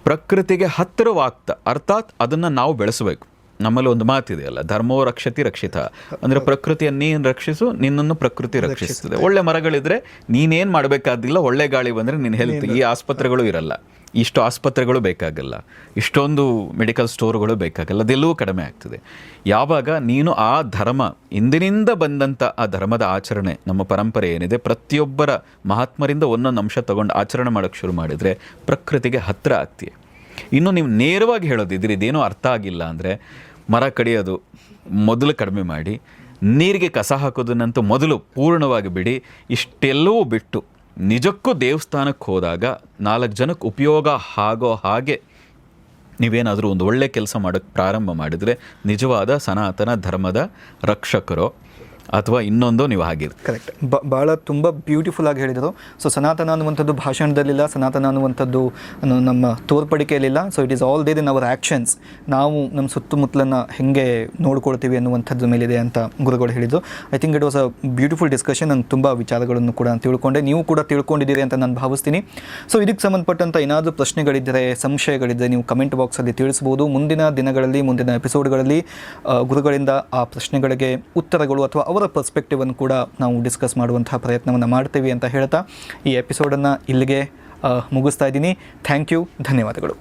ಪ್ರಕೃತಿಗೆ ಹತ್ತಿರವಾಗ್ತಾ ಅರ್ಥಾತ್ ಅದನ್ನು ನಾವು ಬೆಳೆಸಬೇಕು. ನಮ್ಮಲ್ಲಿ ಒಂದು ಮಾತಿದೆಯಲ್ಲ, ಧರ್ಮೋ ರಕ್ಷತಿ ರಕ್ಷಿತ, ಅಂದರೆ ಪ್ರಕೃತಿಯನ್ನು ನೀನು ರಕ್ಷಿಸು, ನಿನ್ನನ್ನು ಪ್ರಕೃತಿ ರಕ್ಷಿಸ್ತದೆ. ಒಳ್ಳೆ ಮರಗಳಿದ್ರೆ ನೀನೇನು ಮಾಡಬೇಕಾದಿಲ್ಲ, ಒಳ್ಳೆ ಗಾಳಿ ಬಂದರೆ ನಿನ್ನ ಹೆಲ್ತ್. ಈ ಆಸ್ಪತ್ರೆಗಳು ಇರಲ್ಲ, ಇಷ್ಟು ಆಸ್ಪತ್ರೆಗಳು ಬೇಕಾಗಲ್ಲ, ಇಷ್ಟೊಂದು ಮೆಡಿಕಲ್ ಸ್ಟೋರ್ಗಳು ಬೇಕಾಗಲ್ಲ, ಅದೆಲ್ಲವೂ ಕಡಿಮೆ ಆಗ್ತದೆ ಯಾವಾಗ ನೀನು ಆ ಧರ್ಮ, ಇಂದಿನಿಂದ ಬಂದಂಥ ಆ ಧರ್ಮದ ಆಚರಣೆ, ನಮ್ಮ ಪರಂಪರೆ ಏನಿದೆ, ಪ್ರತಿಯೊಬ್ಬರ ಮಹಾತ್ಮರಿಂದ ಒಂದೊಂದು ಅಂಶ ತಗೊಂಡು ಆಚರಣೆ ಮಾಡೋಕ್ಕೆ ಶುರು ಮಾಡಿದರೆ ಪ್ರಕೃತಿಗೆ ಹತ್ತಿರ ಆಗ್ತೀಯ. ಇನ್ನು ನೀವು ನೇರವಾಗಿ ಹೇಳೋದಿದ್ರೆ, ಇದೇನೋ ಅರ್ಥ ಆಗಿಲ್ಲ ಅಂದರೆ, ಮರ ಕಡಿಯೋದು ಮೊದಲು ಕಡಿಮೆ ಮಾಡಿ, ನೀರಿಗೆ ಕಸ ಹಾಕೋದನ್ನಂತೂ ಮೊದಲು ಪೂರ್ಣವಾಗಿ ಬಿಡಿ. ಇಷ್ಟೆಲ್ಲವೂ ಬಿಟ್ಟು ನಿಜಕ್ಕೂ ದೇವಸ್ಥಾನಕ್ಕೆ ಹೋದಾಗ 4 ಜನಕ್ಕೆ ಉಪಯೋಗ ಆಗೋ ಹಾಗೆ ನೀವೇನಾದರೂ ಒಂದು ಒಳ್ಳೆ ಕೆಲಸ ಮಾಡೋಕ್ಕೆ ಪ್ರಾರಂಭ ಮಾಡಿದರೆ ನಿಜವಾದ ಸನಾತನ ಧರ್ಮದ ರಕ್ಷಕರು ಅಥವಾ ಇನ್ನೊಂದು ನೀವು ಆಗಿರಿ. ಕರೆಕ್ಟ್. ಭಾಳ ತುಂಬ ಬ್ಯೂಟಿಫುಲ್ ಆಗಿ ಹೇಳಿದರು. ಸೊ ಸನಾತನ ಅನ್ನುವಂಥದ್ದು ಭಾಷಣದಲ್ಲಿಲ್ಲ, ಸನಾತನ ಅನ್ನುವಂಥದ್ದು ನಮ್ಮ ತೋರ್ಪಡಿಕೆಯಲ್ಲಿಲ್ಲ. So it is all there in our actions. ನಾವು ನಮ್ಮ ಸುತ್ತಮುತ್ತಲನ್ನು ಹೇಗೆ ನೋಡ್ಕೊಳ್ತೀವಿ ಅನ್ನುವಂಥದ್ದು ಮೇಲಿದೆ ಅಂತ ಗುರುಗಳು ಹೇಳಿದರು. I think it was a beautiful discussion. ನಾನು ತುಂಬ ವಿಚಾರಗಳನ್ನು ಕೂಡ ತಿಳ್ಕೊಂಡೆ, ನೀವು ಕೂಡ ತಿಳ್ಕೊಂಡಿದ್ದೀರಿ ಅಂತ ನಾನು ಭಾವಿಸ್ತೀನಿ. ಸೊ ಇದಕ್ಕೆ ಸಂಬಂಧಪಟ್ಟಂಥ ಏನಾದರೂ ಪ್ರಶ್ನೆಗಳಿದ್ದರೆ, ಸಂಶಯಗಳಿದ್ದರೆ ನೀವು ಕಮೆಂಟ್ ಬಾಕ್ಸಲ್ಲಿ ತಿಳಿಸ್ಬೋದು. ಮುಂದಿನ ದಿನಗಳಲ್ಲಿ, ಮುಂದಿನ ಎಪಿಸೋಡ್ಗಳಲ್ಲಿ ಗುರುಗಳಿಂದ ಆ ಪ್ರಶ್ನೆಗಳಿಗೆ ಉತ್ತರಗಳು ಅಥವಾ ಅವರ ಪರ್ಸ್ಪೆಕ್ಟಿವನ್ನು ಕೂಡ ನಾವು ಡಿಸ್ಕಸ್ ಮಾಡುವಂತಹ ಪ್ರಯತ್ನವನ್ನು ಮಾಡ್ತೀವಿ ಅಂತ ಹೇಳ್ತಾ ಈ ಎಪಿಸೋಡನ್ನು ಇಲ್ಲಿಗೆ ಮುಗಿಸ್ತಾ ಇದ್ದೀನಿ. ಥ್ಯಾಂಕ್ ಯು, ಧನ್ಯವಾದಗಳು.